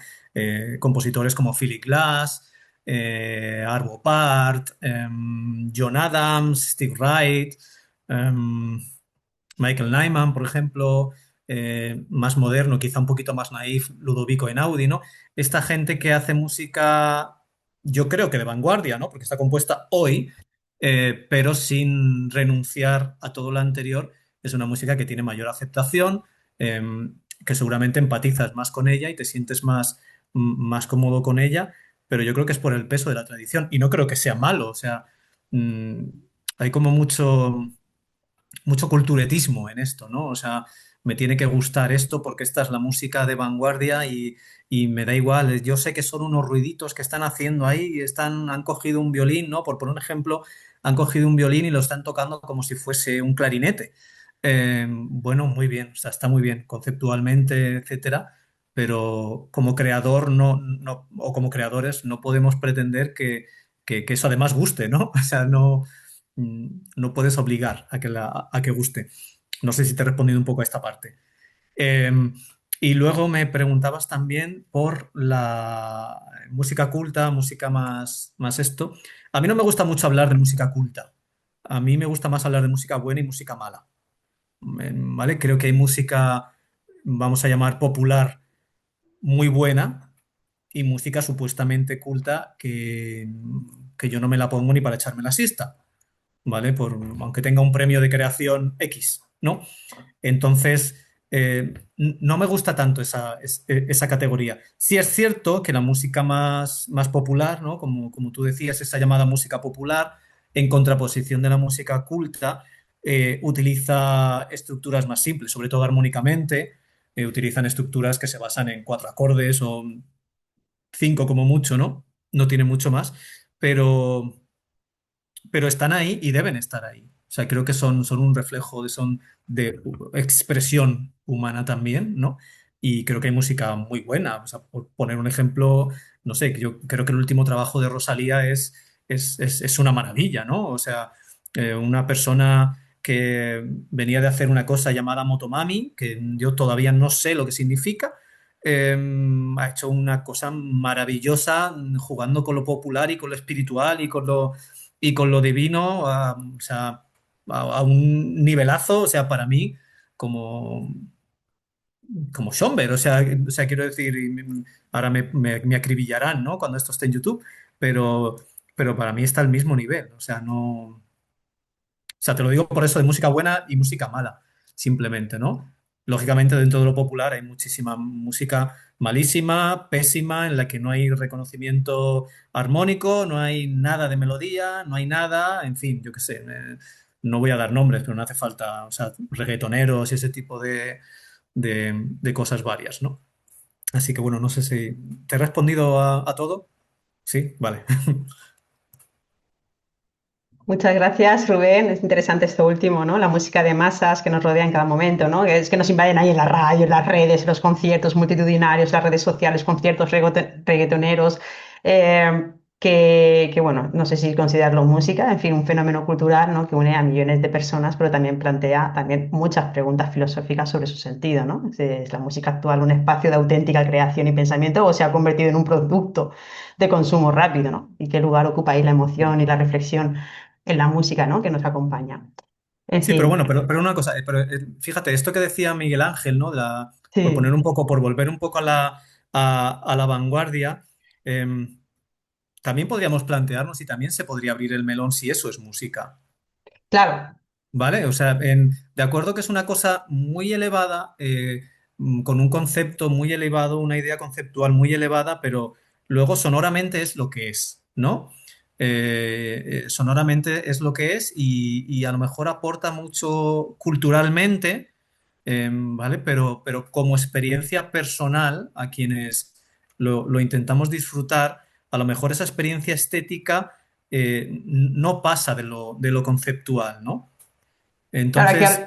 Compositores como Philip Glass, Arvo Pärt, John Adams, Steve Wright, em, Michael Nyman, por ejemplo, más moderno, quizá un poquito más naif, Ludovico Einaudi, ¿no? Esta gente que hace música, yo creo que de vanguardia, ¿no? Porque está compuesta hoy, pero sin renunciar a todo lo anterior, es una música que tiene mayor aceptación, eh, que seguramente empatizas más con ella y te sientes más cómodo con ella, pero yo creo que es por el peso de la tradición y no creo que sea malo, o sea, mm, hay como mucho culturetismo en esto, ¿no? O sea, me tiene que gustar esto porque esta es la música de vanguardia y me da igual. Yo sé que son unos ruiditos que están haciendo ahí y han cogido un violín, ¿no? Por poner un ejemplo, han cogido un violín y lo están tocando como si fuese un clarinete. Bueno, muy bien, o sea, está muy bien conceptualmente, etcétera, pero como creador o como creadores no podemos pretender que eso además guste, ¿no? O sea, no puedes obligar a que guste. No sé si te he respondido un poco a esta parte. Eh, y luego me preguntabas también por la música culta, música más esto. A mí no me gusta mucho hablar de música culta. A mí me gusta más hablar de música buena y música mala. ¿Vale? Creo que hay música, vamos a llamar popular, muy buena y música supuestamente culta que yo no me la pongo ni para echarme la siesta. ¿Vale? Aunque tenga un premio de creación X, ¿no? Entonces, no me gusta tanto esa categoría. Sí es cierto que la música más popular, ¿no? Como tú decías, esa llamada música popular, en contraposición de la música culta, utiliza estructuras más simples, sobre todo armónicamente, utilizan estructuras que se basan en cuatro acordes o cinco como mucho, ¿no? No tiene mucho más, pero están ahí y deben estar ahí. O sea, creo que son un reflejo, son de expresión humana también, ¿no? Y creo que hay música muy buena. O sea, por poner un ejemplo, no sé, que yo creo que el último trabajo de Rosalía es una maravilla, ¿no? O sea, una persona que venía de hacer una cosa llamada Motomami, que yo todavía no sé lo que significa, ha hecho una cosa maravillosa jugando con lo popular y con lo espiritual y con lo divino, o sea, a un nivelazo, o sea, para mí, como, como Schomberg, o sea, quiero decir, ahora me acribillarán, ¿no? Cuando esto esté en YouTube, pero, pero para mí está al mismo nivel, o sea, no. O sea, te lo digo por eso de música buena y música mala, simplemente, ¿no? Lógicamente, dentro de lo popular hay muchísima música malísima, pésima, en la que no hay reconocimiento armónico, no hay nada de melodía, no hay nada, en fin, yo qué sé. No voy a dar nombres, pero no hace falta, o sea, reggaetoneros y ese tipo de cosas varias, ¿no? Así que bueno, no sé si te he respondido a todo. Sí, vale. Muchas gracias, Rubén. Es interesante esto último, ¿no? La música de masas que nos rodea en cada momento, ¿no? Que es que nos invaden ahí en la radio, en las redes, en los conciertos multitudinarios, las redes sociales, conciertos reggaetoneros, bueno, no sé si considerarlo música, en fin, un fenómeno cultural, ¿no? Que une a millones de personas, pero también plantea también muchas preguntas filosóficas sobre su sentido, ¿no? ¿Es la música actual un espacio de auténtica creación y pensamiento o se ha convertido en un producto de consumo rápido, ¿no? ¿Y qué lugar ocupa ahí la emoción y la reflexión en la música, ¿no? Que nos acompaña? En Sí, pero fin, bueno, pero una cosa, fíjate, esto que decía Miguel Ángel, ¿no? sí, Por volver un poco a la vanguardia, em, también podríamos plantearnos si también se podría abrir el melón si eso es música, claro, ¿vale? O sea, de acuerdo que es una cosa muy elevada, con un concepto muy elevado, una idea conceptual muy elevada, pero luego sonoramente es lo que es, ¿no? Sonoramente es lo que es y a lo mejor aporta mucho culturalmente, ¿vale? Pero como experiencia personal a quienes lo intentamos disfrutar, a lo mejor esa experiencia estética no pasa de lo conceptual, ¿no? Claro, Entonces,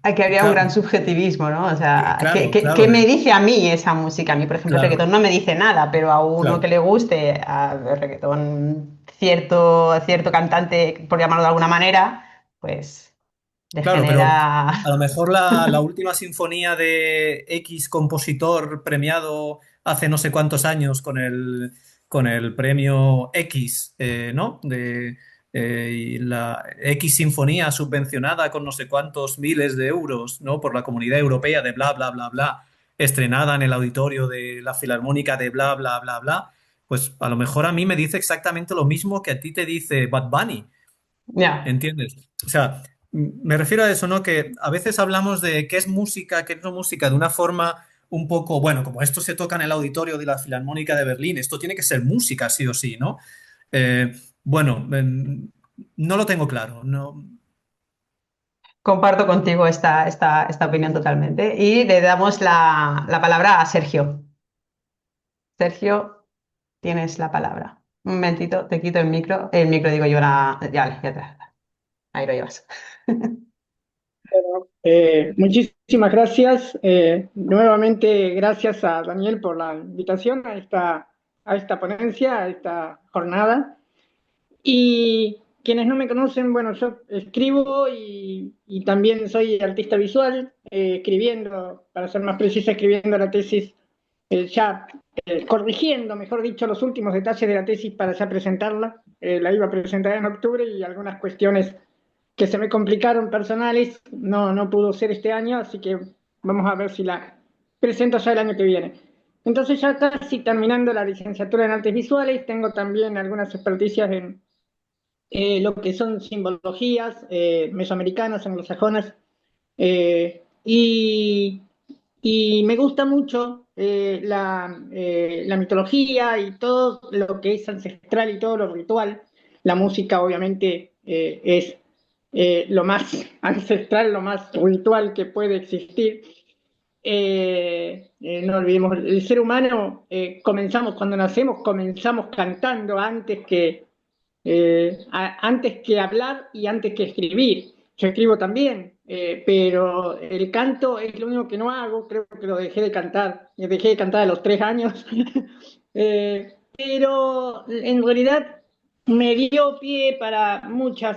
aquí habría un gran claro, subjetivismo, ¿no? O sea, ¿qué, claro, qué- claro, qué me dice a mí esa música? A mí, por ejemplo, el claro, reggaetón no me dice nada, pero a uno que claro. le guste el reggaetón cierto cantante, por llamarlo de alguna manera, pues le Claro, pero genera... a lo mejor la última sinfonía de X compositor premiado hace no sé cuántos años con el premio X, ¿no? Y la X sinfonía subvencionada con no sé cuántos miles de euros, ¿no? Por la Comunidad Europea de bla, bla, bla, bla, estrenada en el auditorio de la Filarmónica de bla, bla, bla, bla. Pues a lo mejor a mí me dice exactamente lo mismo que a ti te dice Bad Bunny. Ya. ¿Entiendes? O sea, me refiero a eso, ¿no? Que a veces hablamos de qué es música, qué no es música, de una forma un poco, bueno, como esto se toca en el auditorio de la Filarmónica de Berlín, esto tiene que ser música, sí o sí, ¿no? Eh, bueno, no lo tengo claro, no. Comparto contigo esta opinión totalmente. Y le damos la palabra a Sergio. Sergio, tienes la palabra. Un momentito, te quito el micro digo yo, ya está, ahí lo llevas. Muchísimas gracias. Nuevamente, gracias a Daniel por la invitación a esta ponencia, a esta jornada. Y quienes no me conocen, bueno, yo escribo y también soy artista visual, escribiendo, para ser más precisa, escribiendo la tesis, corrigiendo, mejor dicho, los últimos detalles de la tesis para ya presentarla. La iba a presentar en octubre y algunas cuestiones que se me complicaron personales, no pudo ser este año, así que vamos a ver si la presento ya el año que viene. Entonces ya casi terminando la licenciatura en artes visuales, tengo también algunas experticias en lo que son simbologías mesoamericanas, anglosajonas, y me gusta mucho la mitología y todo lo que es ancestral y todo lo ritual. La música obviamente es lo más ancestral, lo más ritual que puede existir. No olvidemos, el ser humano, cuando nacemos, comenzamos cantando antes que hablar y antes que escribir. Yo escribo también, pero el canto es lo único que no hago, creo que lo dejé de cantar, a los 3 años. Pero en realidad me dio pie para muchos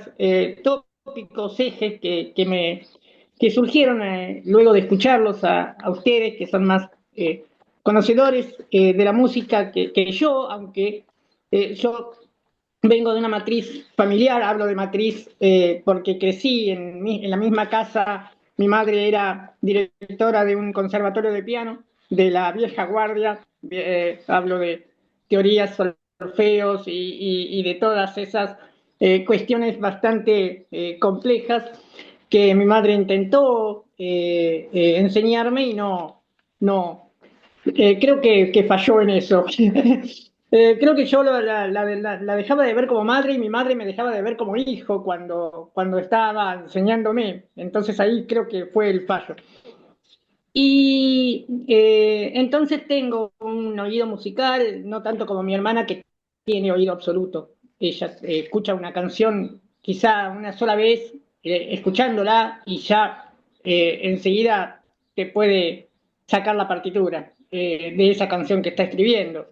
tópicos, ejes que surgieron luego de escucharlos a ustedes, que son más conocedores de la música que yo, aunque yo vengo de una matriz familiar, hablo de matriz porque crecí en la misma casa. Mi madre era directora de un conservatorio de piano de la vieja guardia. Hablo de teorías, solfeos y de todas esas cuestiones bastante complejas que mi madre intentó enseñarme y no creo que falló en eso. Creo que yo la dejaba de ver como madre y mi madre me dejaba de ver como hijo cuando estaba enseñándome. Entonces ahí creo que fue el fallo. Y entonces tengo un oído musical, no tanto como mi hermana que tiene oído absoluto. Ella escucha una canción quizá una sola vez, escuchándola y ya enseguida te puede sacar la partitura de esa canción que está escribiendo.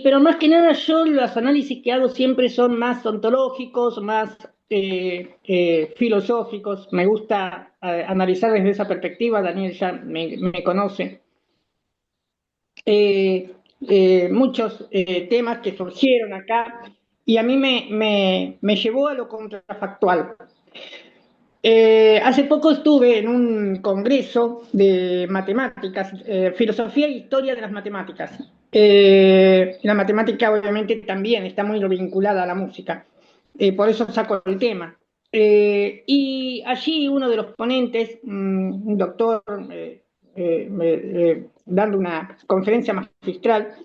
Pero más que nada yo los análisis que hago siempre son más ontológicos, más filosóficos. Me gusta analizar desde esa perspectiva. Daniel ya me conoce. Muchos temas que surgieron acá y a mí me llevó a lo contrafactual. Hace poco estuve en un congreso de matemáticas, filosofía e historia de las matemáticas. La matemática obviamente también está muy vinculada a la música, por eso saco el tema. Y allí uno de los ponentes, un doctor dando una conferencia magistral,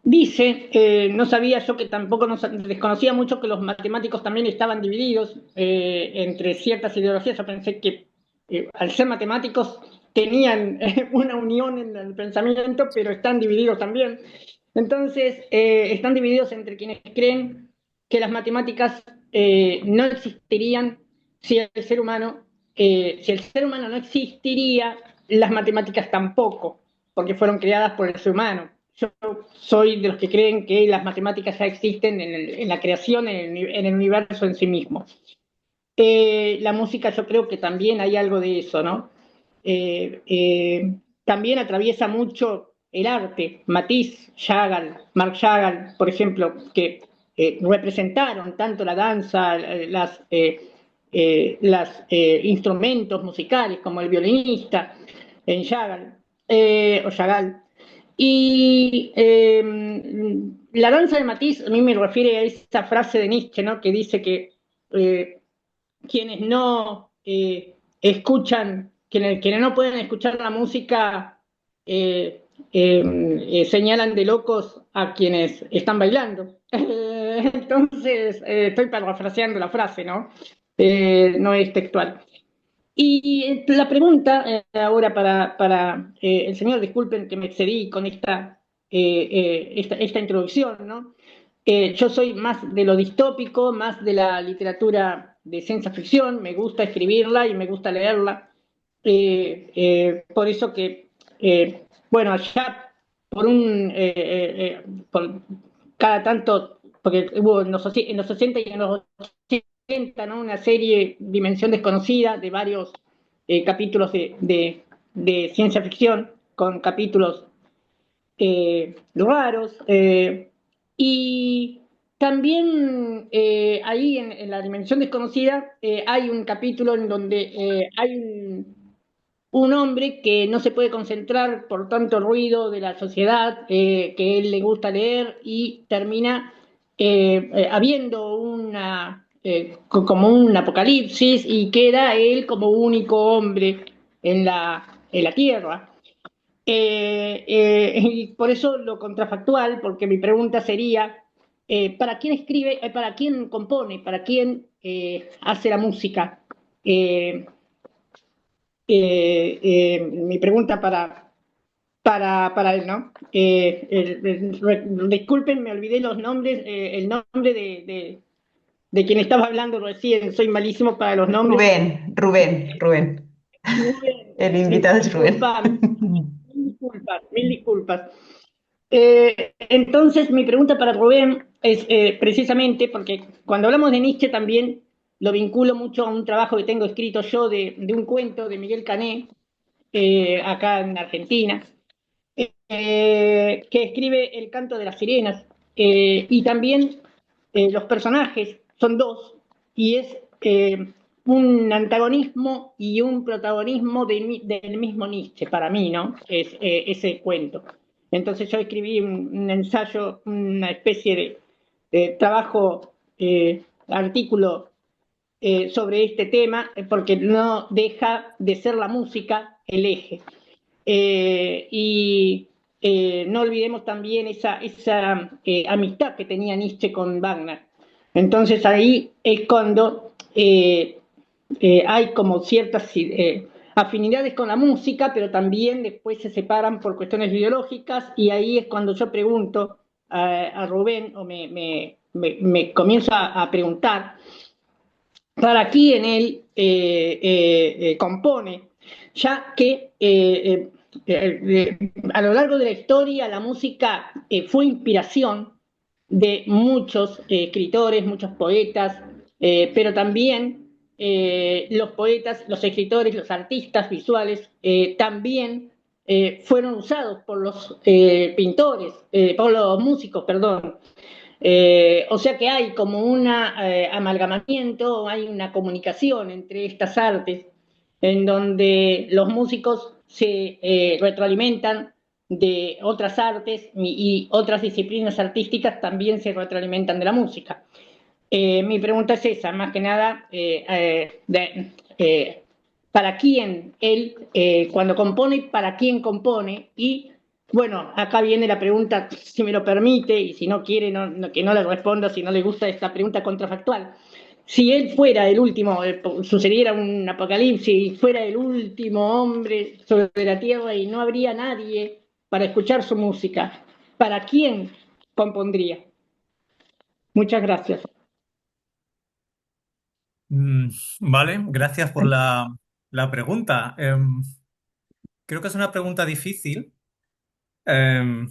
dice, no sabía yo que tampoco desconocía mucho que los matemáticos también estaban divididos entre ciertas ideologías. Yo pensé que al ser matemáticos tenían una unión en el pensamiento, pero están divididos también. Entonces, están divididos entre quienes creen que las matemáticas no existirían si el ser humano, si el ser humano no existiría, las matemáticas tampoco, porque fueron creadas por el ser humano. Yo soy de los que creen que las matemáticas ya existen en la creación, en el universo en sí mismo. La música yo creo que también hay algo de eso, ¿no? También atraviesa mucho el arte. Matisse, Chagall, Marc Chagall, por ejemplo, que representaron tanto la danza, las instrumentos musicales como el violinista en Chagall, o Chagall. Y la danza de Matisse a mí me refiere a esa frase de Nietzsche, ¿no? Que dice que quienes no escuchan, quienes no pueden escuchar la música, señalan de locos a quienes están bailando. Entonces, estoy parafraseando la frase, ¿no? No es textual. Y la pregunta ahora para el señor, disculpen que me excedí con esta introducción, ¿no? Yo soy más de lo distópico, más de la literatura de ciencia ficción, me gusta escribirla y me gusta leerla. Por eso que, bueno, allá por cada tanto, porque hubo en los 80 y en los 80, ¿no? Una serie Dimensión Desconocida de varios capítulos de ciencia ficción, con capítulos raros. Y también ahí en la Dimensión Desconocida hay un capítulo en donde hay un hombre que no se puede concentrar por tanto ruido de la sociedad, que él le gusta leer y termina habiendo como un apocalipsis y queda él como único hombre en la Tierra. Y por eso lo contrafactual, porque mi pregunta sería, ¿para quién escribe, para quién compone, para quién hace la música? Mi pregunta para él, ¿no? Disculpen, me olvidé los nombres, el nombre de quien estaba hablando recién, soy malísimo para los nombres. Rubén. El invitado es Rubén. Mil disculpas. Entonces, mi pregunta para Rubén es precisamente porque cuando hablamos de Nietzsche también lo vinculo mucho a un trabajo que tengo escrito yo de un cuento de Miguel Cané, acá en Argentina, que escribe El canto de las sirenas, y también los personajes son dos, y es un antagonismo y un protagonismo del mismo Nietzsche, para mí, ¿no? Es ese cuento. Entonces yo escribí un ensayo, una especie de trabajo, artículo sobre este tema, porque no deja de ser la música el eje. Y no olvidemos también esa amistad que tenía Nietzsche con Wagner. Entonces ahí es cuando hay como ciertas afinidades con la música, pero también después se separan por cuestiones ideológicas, y ahí es cuando yo pregunto a Rubén, o me comienzo a preguntar para quién él compone, ya que a lo largo de la historia la música fue inspiración de muchos escritores, muchos poetas, pero también los poetas, los escritores, los artistas visuales también fueron usados por los pintores, por los músicos, perdón. O sea que hay como un amalgamamiento, hay una comunicación entre estas artes, en donde los músicos se retroalimentan de otras artes y otras disciplinas artísticas también se retroalimentan de la música. Mi pregunta es esa, más que nada, para quién él, cuando compone, para quién compone. Y bueno, acá viene la pregunta, si me lo permite, y si no quiere, que no le responda, si no le gusta esta pregunta contrafactual. Si él fuera el último, sucediera un apocalipsis, fuera el último hombre sobre la tierra y no habría nadie para escuchar su música, ¿para quién compondría? Muchas gracias. Mm, vale, gracias por la pregunta. Creo que es una pregunta difícil, em,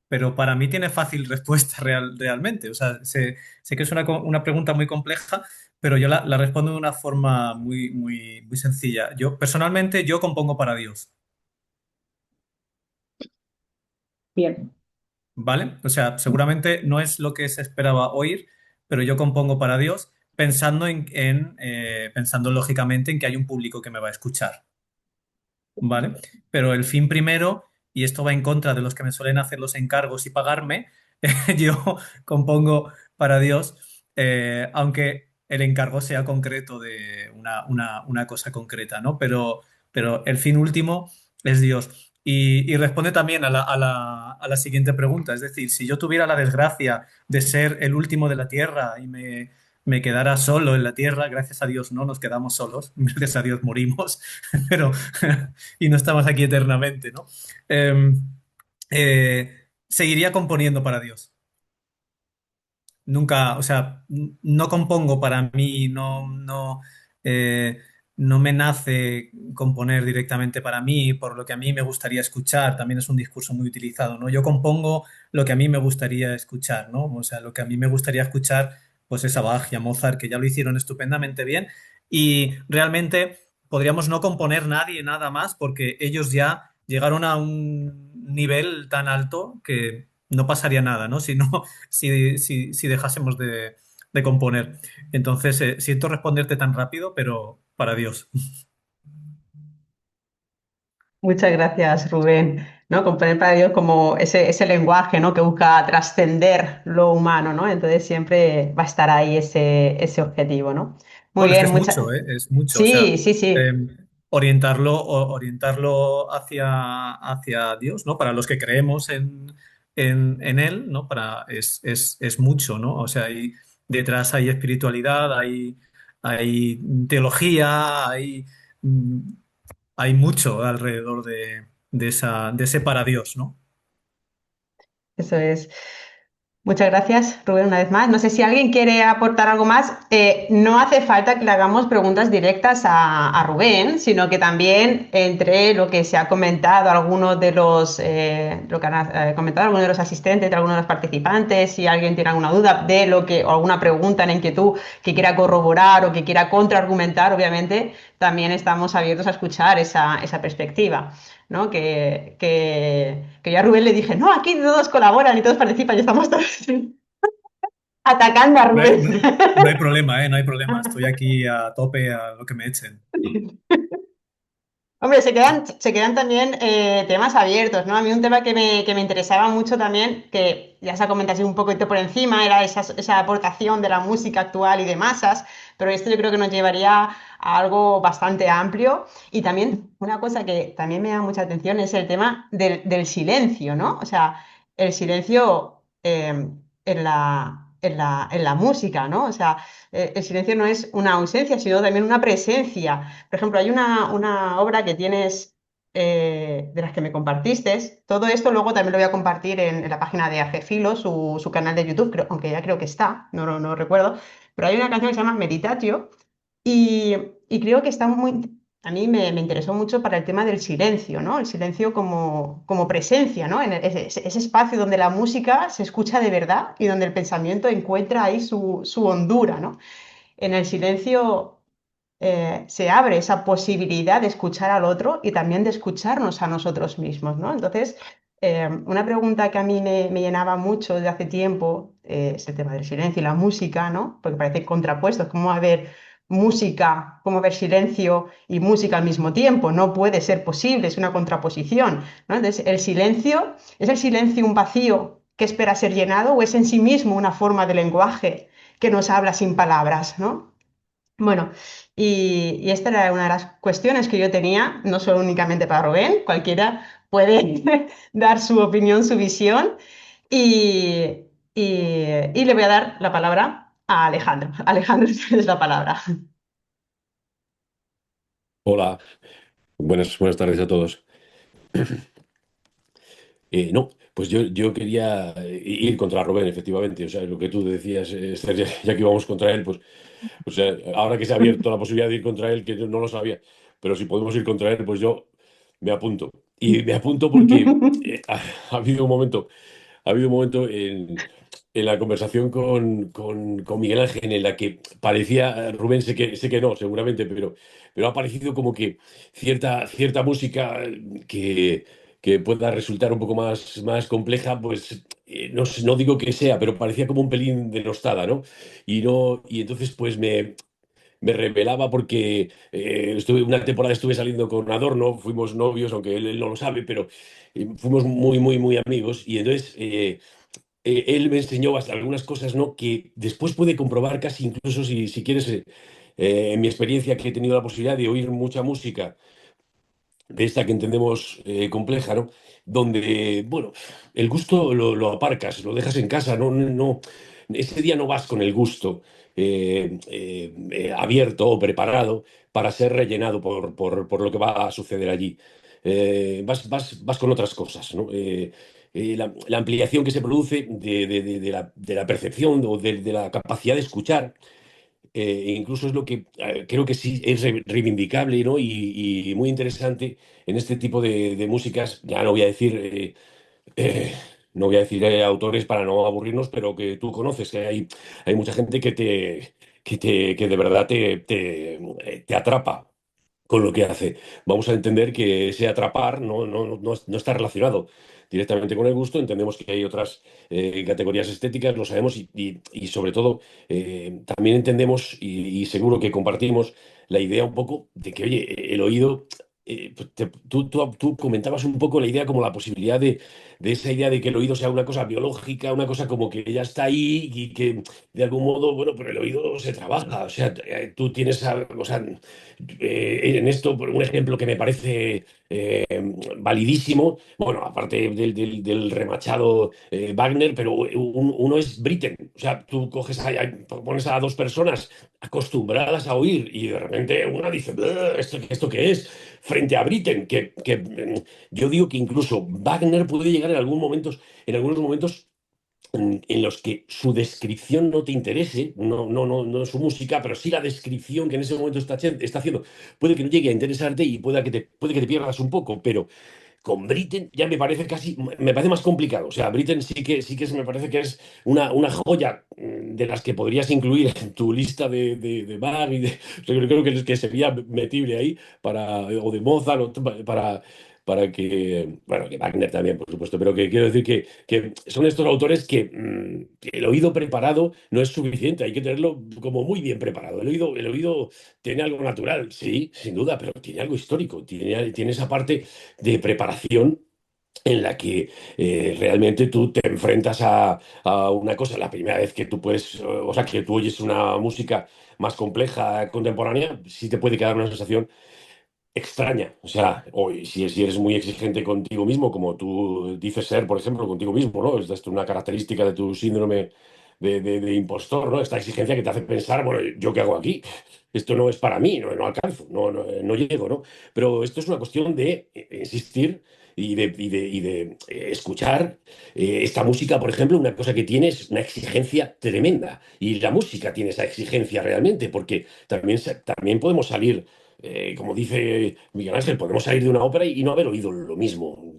pero para mí tiene fácil respuesta realmente. O sea, sé que es una pregunta muy compleja, pero yo la respondo de una forma muy sencilla. Yo, personalmente, yo compongo para Dios, Bien. ¿vale? O sea, seguramente no es lo que se esperaba oír, pero yo compongo para Dios pensando lógicamente en que hay un público que me va a escuchar. ¿Vale? Pero el fin primero, y esto va en contra de los que me suelen hacer los encargos y pagarme, yo compongo para Dios, aunque el encargo sea concreto de una cosa concreta, ¿no? Pero el fin último es Dios. Y responde también a la siguiente pregunta, es decir, si yo tuviera la desgracia de ser el último de la tierra y me quedara solo en la tierra, gracias a Dios no nos quedamos solos, gracias a Dios morimos, pero y no estamos aquí eternamente, ¿no? Eh, Seguiría componiendo para Dios. Nunca, o sea, no compongo para mí, eh, no me nace componer directamente para mí, por lo que a mí me gustaría escuchar, también es un discurso muy utilizado, ¿no? Yo compongo lo que a mí me gustaría escuchar, ¿no? O sea, lo que a mí me gustaría escuchar, pues es a Bach y a Mozart, que ya lo hicieron estupendamente bien, y realmente podríamos no componer nadie nada más, porque ellos ya llegaron a un nivel tan alto que no pasaría nada, ¿no? Si no, si dejásemos de componer. Entonces, siento responderte tan rápido, pero para Dios. Muchas gracias, Rubén. ¿No? Componer para Dios como ese lenguaje, ¿no? Que busca trascender lo humano, ¿no? Entonces siempre va a estar ahí ese objetivo, ¿no? Muy Bueno, es que bien, es muchas. mucho, ¿eh? Es mucho. O sea, Sí, sí, eh, sí. orientarlo hacia Dios, ¿no? Para los que creemos en Él, ¿no? Es mucho, ¿no? O sea, detrás hay espiritualidad, hay teología, mm, hay mucho alrededor de ese para Dios, ¿no? Eso es. Muchas gracias, Rubén, una vez más. No sé si alguien quiere aportar algo más. No hace falta que le hagamos preguntas directas a Rubén, sino que también entre lo que se ha comentado, algunos de lo que han comentado algunos de los asistentes, de algunos de los participantes, si alguien tiene alguna duda de lo que, o alguna pregunta en inquietud que quiera corroborar o que quiera contraargumentar, obviamente, también estamos abiertos a escuchar esa perspectiva. ¿No? Que yo a Rubén le dije, no, aquí todos colaboran y todos participan y estamos todos atacando a No hay, Rubén. no- no hay problema, ¿eh? No hay problema. Estoy aquí a tope a lo que me echen. Hombre, se quedan también temas abiertos, ¿no? A mí un tema que me interesaba mucho también, que ya se ha comentado así un poquito por encima, era esa aportación de la música actual y de masas, pero esto yo creo que nos llevaría a algo bastante amplio. Y también una cosa que también me llama mucha atención es el tema del silencio, ¿no? O sea, el silencio en la música, ¿no? O sea, el silencio no es una ausencia, sino también una presencia. Por ejemplo, hay una obra que tienes de las que me compartiste. Todo esto luego también lo voy a compartir en la página de Acefilo, su canal de YouTube, aunque ya creo que está, no recuerdo. Pero hay una canción que se llama Meditatio y creo que está muy. A mí me interesó mucho para el tema del silencio, ¿no? El silencio como presencia, ¿no? En ese espacio donde la música se escucha de verdad y donde el pensamiento encuentra ahí su hondura, ¿no? En el silencio se abre esa posibilidad de escuchar al otro y también de escucharnos a nosotros mismos, ¿no? Entonces, una pregunta que a mí me llenaba mucho desde hace tiempo es el tema del silencio y la música, ¿no? Porque parece contrapuestos, cómo haber música, cómo haber silencio y música al mismo tiempo, no puede ser posible, es una contraposición, ¿no? Entonces, el silencio, ¿es el silencio un vacío que espera ser llenado o es en sí mismo una forma de lenguaje que nos habla sin palabras, ¿no? Bueno, y esta era una de las cuestiones que yo tenía, no solo únicamente para Rubén, cualquiera puede dar su opinión, su visión, y, y le voy a dar la palabra a Alejandro. Alejandro, tienes la palabra. Hola, buenas tardes a todos. No, pues yo quería ir contra Rubén, efectivamente. O sea, lo que tú decías, Esther, ya que íbamos contra él, pues, o sea, ahora que se ha abierto la posibilidad de ir contra él, que yo no lo sabía, pero si podemos ir contra él, pues yo me apunto. Y me apunto porque ha habido un momento, ha habido un momento en la conversación con Miguel Ángel en la que parecía, Rubén, sé que no, seguramente, pero ha parecido como que cierta música que pueda resultar un poco más compleja, pues no, no digo que sea, pero parecía como un pelín denostada, ¿no? Y no, y entonces pues me rebelaba porque una temporada estuve saliendo con Adorno, fuimos novios, aunque él no lo sabe, pero fuimos muy amigos. Y entonces él me enseñó algunas cosas, ¿no? Que después puede comprobar casi incluso si quieres, en mi experiencia que he tenido la posibilidad de oír mucha música de esta que entendemos compleja, ¿no? Donde, bueno, el gusto lo aparcas, lo dejas en casa, ese día no vas con el gusto abierto o preparado para ser rellenado por lo que va a suceder allí. Vas con otras cosas, ¿no? La ampliación que se produce de la percepción o de la capacidad de escuchar incluso es lo que creo que sí es reivindicable, ¿no? Y muy interesante en este tipo de músicas. Ya no voy a decir, eh, no voy a decir autores para no aburrirnos, pero que tú conoces, que hay mucha gente que de verdad te atrapa con lo que hace. Vamos a entender que ese atrapar no está relacionado directamente con el gusto. Entendemos que hay otras categorías estéticas, lo sabemos, y sobre todo también entendemos y seguro que compartimos la idea un poco de que, oye, el oído, pues tú comentabas un poco la idea como la posibilidad de esa idea de que el oído sea una cosa biológica, una cosa como que ya está ahí y que de algún modo, bueno, pero el oído se trabaja. O sea, tú tienes, o sea, en esto, por un ejemplo que me parece validísimo, bueno, aparte del remachado Wagner, pero uno es Britten. O sea, tú coges pones a dos personas acostumbradas a oír y de repente una dice, "Bleh, ¿esto qué es?" Frente a Britten, yo digo que incluso Wagner puede llegar en algunos momentos en los que su descripción no te interese, no su música, pero sí la descripción que en ese momento está haciendo, puede que no llegue a interesarte y puede que te pierdas un poco, pero con Britten ya me parece más complicado. O sea, Britten me parece que es una joya de las que podrías incluir en tu lista de Bach o sea, yo creo que sería metible ahí o de Mozart para bueno, que Wagner también, por supuesto, pero que quiero decir que son estos autores que el oído preparado no es suficiente, hay que tenerlo como muy bien preparado. El oído tiene algo natural, sí, sin duda, pero tiene algo histórico, tiene esa parte de preparación en la que realmente tú te enfrentas a una cosa, la primera vez que tú puedes, o sea, que tú oyes una música más compleja, contemporánea, sí te puede quedar una sensación extraña. O sea, hoy, si eres muy exigente contigo mismo, como tú dices ser, por ejemplo, contigo mismo, ¿no? Es esto una característica de tu síndrome de impostor, ¿no? Esta exigencia que te hace pensar, bueno, ¿yo qué hago aquí? Esto no es para mí, no alcanzo, no llego, ¿no? Pero esto es una cuestión de insistir y de escuchar esta música, por ejemplo, una cosa que tiene es una exigencia tremenda. Y la música tiene esa exigencia realmente, porque también podemos salir como dice Miguel Ángel, podemos salir de una ópera y no haber oído lo mismo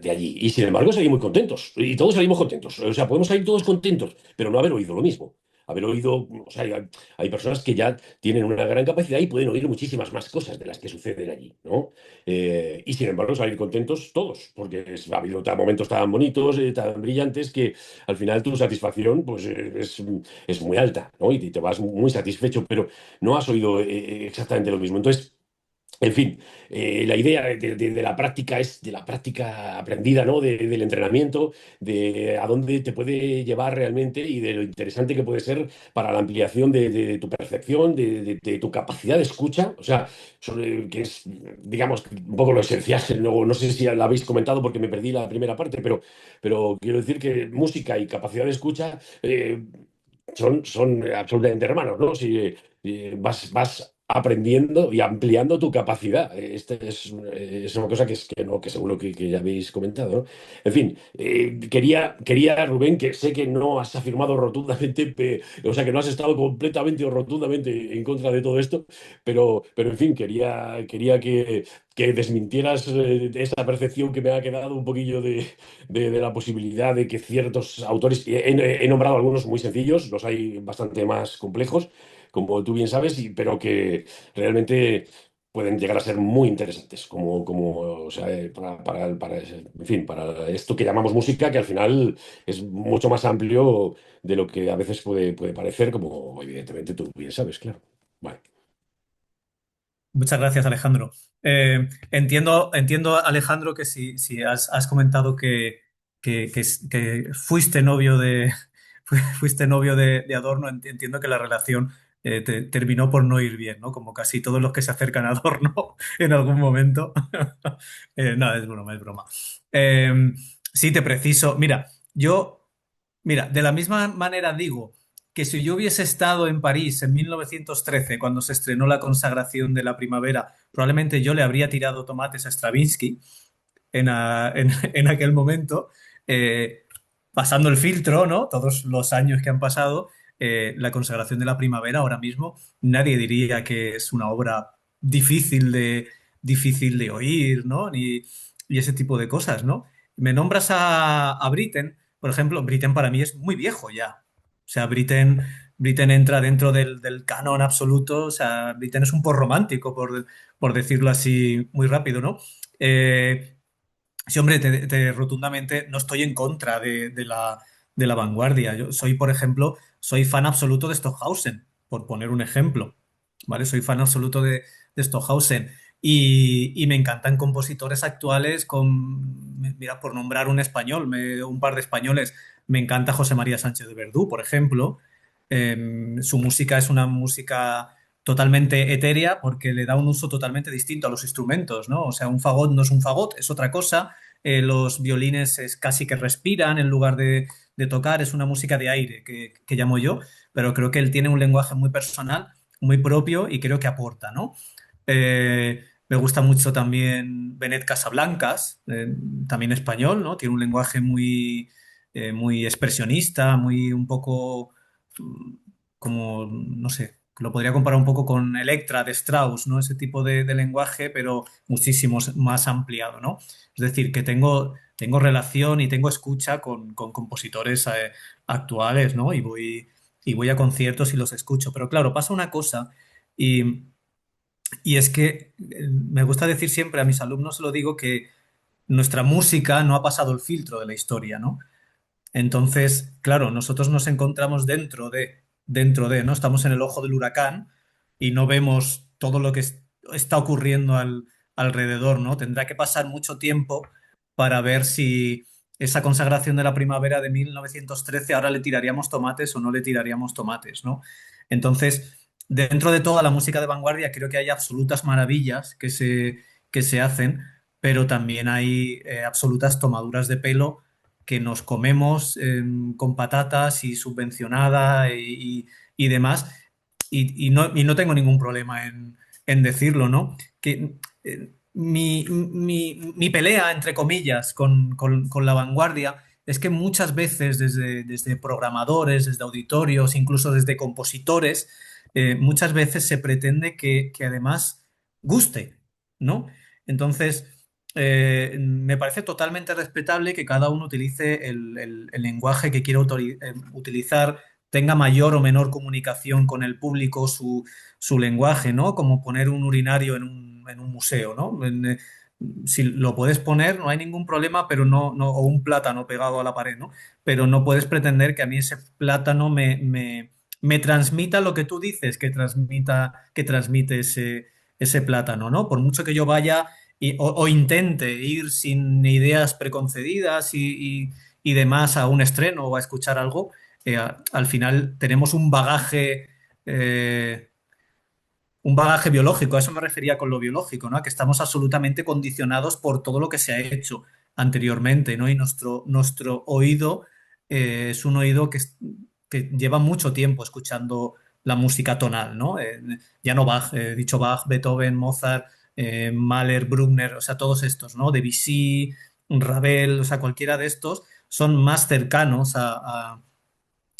de allí. Y sin embargo, salimos muy contentos. Y todos salimos contentos. O sea, podemos salir todos contentos, pero no haber oído lo mismo. Haber oído, o sea, hay personas que ya tienen una gran capacidad y pueden oír muchísimas más cosas de las que suceden allí, ¿no? Y sin embargo, salir contentos todos, porque ha habido momentos tan bonitos, tan brillantes, que al final tu satisfacción pues, es muy alta, ¿no? Y te vas muy satisfecho, pero no has oído exactamente lo mismo. Entonces, En fin, la idea de la práctica es de la práctica aprendida, ¿no? Del entrenamiento, de a dónde te puede llevar realmente y de lo interesante que puede ser para la ampliación de tu percepción, de tu capacidad de escucha. O sea, que es, digamos, un poco lo esencial. No sé si lo habéis comentado porque me perdí la primera parte, pero quiero decir que música y capacidad de escucha son absolutamente hermanos, ¿no? Si vas aprendiendo y ampliando tu capacidad. Es una cosa que seguro que ya habéis comentado, ¿no? En fin, quería, Rubén, que sé que no has afirmado rotundamente, o sea, que no has estado completamente o rotundamente en contra de todo esto, pero en fin, quería que desmintieras esa percepción que me ha quedado un poquillo de la posibilidad de que ciertos autores, he nombrado algunos muy sencillos, los hay bastante más complejos, como tú bien sabes, pero que realmente pueden llegar a ser muy interesantes, o sea, en fin, para esto que llamamos música, que al final es mucho más amplio de lo que a veces puede parecer, como evidentemente tú bien sabes, claro. Vale. Muchas gracias, Alejandro. Entiendo, Alejandro, que si has comentado que fuiste novio fuiste novio de Adorno, entiendo que la relación terminó por no ir bien, ¿no? Como casi todos los que se acercan a Adorno en algún momento. No, es broma, es broma. Sí, te preciso. Mira, de la misma manera digo que si yo hubiese estado en París en 1913, cuando se estrenó La consagración de la primavera, probablemente yo le habría tirado tomates a Stravinsky en aquel momento, pasando el filtro, ¿no? Todos los años que han pasado, La consagración de la primavera ahora mismo, nadie diría que es una obra difícil de oír, ¿no? Y ese tipo de cosas, ¿no? Me nombras a Britten, por ejemplo, Britten para mí es muy viejo ya. O sea, Britten entra dentro del canon absoluto, o sea, Britten es un poco romántico, por decirlo así muy rápido, ¿no? Sí, hombre, rotundamente no estoy en contra de la vanguardia. Yo soy, por ejemplo, soy fan absoluto de Stockhausen, por poner un ejemplo, ¿vale? Soy fan absoluto de Stockhausen y me encantan compositores actuales mira, por nombrar un español, un par de españoles, me encanta José María Sánchez de Verdú, por ejemplo. Su música es una música totalmente etérea porque le da un uso totalmente distinto a los instrumentos, ¿no? O sea, un fagot no es un fagot, es otra cosa. Los violines es casi que respiran en lugar de tocar, es una música de aire que llamo yo, pero creo que él tiene un lenguaje muy personal, muy propio y creo que aporta, ¿no? Me gusta mucho también Benet Casablancas, también español, ¿no? Tiene un lenguaje muy expresionista, muy un poco como, no sé, lo podría comparar un poco con Electra de Strauss, ¿no? Ese tipo de lenguaje, pero muchísimo más ampliado, ¿no? Es decir, que tengo relación y tengo escucha con compositores actuales, ¿no? Y voy a conciertos y los escucho. Pero claro, pasa una cosa y, y es que me gusta decir siempre a mis alumnos, lo digo, que nuestra música no ha pasado el filtro de la historia, ¿no? Entonces, claro, nosotros nos encontramos dentro de, ¿no? Estamos en el ojo del huracán y no vemos todo lo que está ocurriendo alrededor, ¿no? Tendrá que pasar mucho tiempo para ver si esa consagración de la primavera de 1913 ahora le tiraríamos tomates o no le tiraríamos tomates, ¿no? Entonces, dentro de toda la música de vanguardia, creo que hay absolutas maravillas que se hacen, pero también hay absolutas tomaduras de pelo que nos comemos con patatas y subvencionada y demás. Y no tengo ningún problema en decirlo, ¿no? Que mi pelea, entre comillas, con la vanguardia es que muchas veces desde programadores, desde auditorios, incluso desde compositores, muchas veces se pretende que además guste, ¿no? Entonces, me parece totalmente respetable que cada uno utilice el lenguaje que quiera utilizar, tenga mayor o menor comunicación con el público, su lenguaje, ¿no? Como poner un urinario en un museo, ¿no? Si lo puedes poner, no hay ningún problema, pero o un plátano pegado a la pared, ¿no? Pero no puedes pretender que a mí ese plátano me transmita lo que tú dices que transmite ese plátano, ¿no? Por mucho que yo vaya o intente ir sin ideas preconcebidas y demás a un estreno o a escuchar algo, al final tenemos eh, un bagaje biológico. A eso me refería con lo biológico, ¿no? A que estamos absolutamente condicionados por todo lo que se ha hecho anteriormente, ¿no? Y nuestro oído es un oído que lleva mucho tiempo escuchando la música tonal, ¿no? Ya no Bach, he dicho Bach, Beethoven, Mozart, Mahler, Bruckner, o sea, todos estos, ¿no? Debussy, Ravel, o sea, cualquiera de estos son más cercanos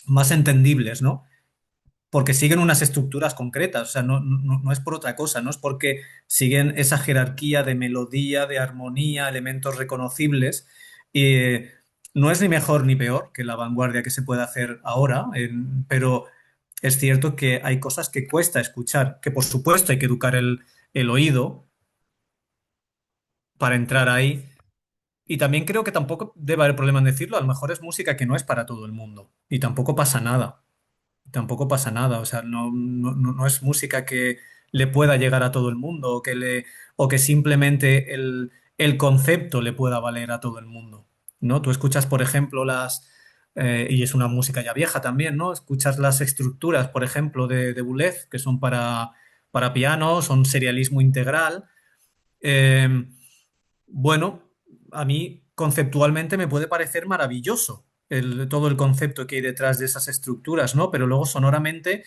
más entendibles, ¿no? Porque siguen unas estructuras concretas, o sea, no es por otra cosa, no es porque siguen esa jerarquía de melodía, de armonía, elementos reconocibles. Y no es ni mejor ni peor que la vanguardia que se puede hacer ahora, pero es cierto que hay cosas que cuesta escuchar, que por supuesto hay que educar el oído para entrar ahí. Y también creo que tampoco debe haber problema en decirlo, a lo mejor es música que no es para todo el mundo y tampoco pasa nada. Tampoco pasa nada, o sea, no es música que le pueda llegar a todo el mundo o que simplemente el concepto le pueda valer a todo el mundo, ¿no? Tú escuchas, por ejemplo, y es una música ya vieja también, ¿no? Escuchas las estructuras, por ejemplo, de Boulez, que son para piano, son serialismo integral. Eh, bueno, a mí conceptualmente me puede parecer maravilloso todo el concepto que hay detrás de esas estructuras, ¿no? Pero luego sonoramente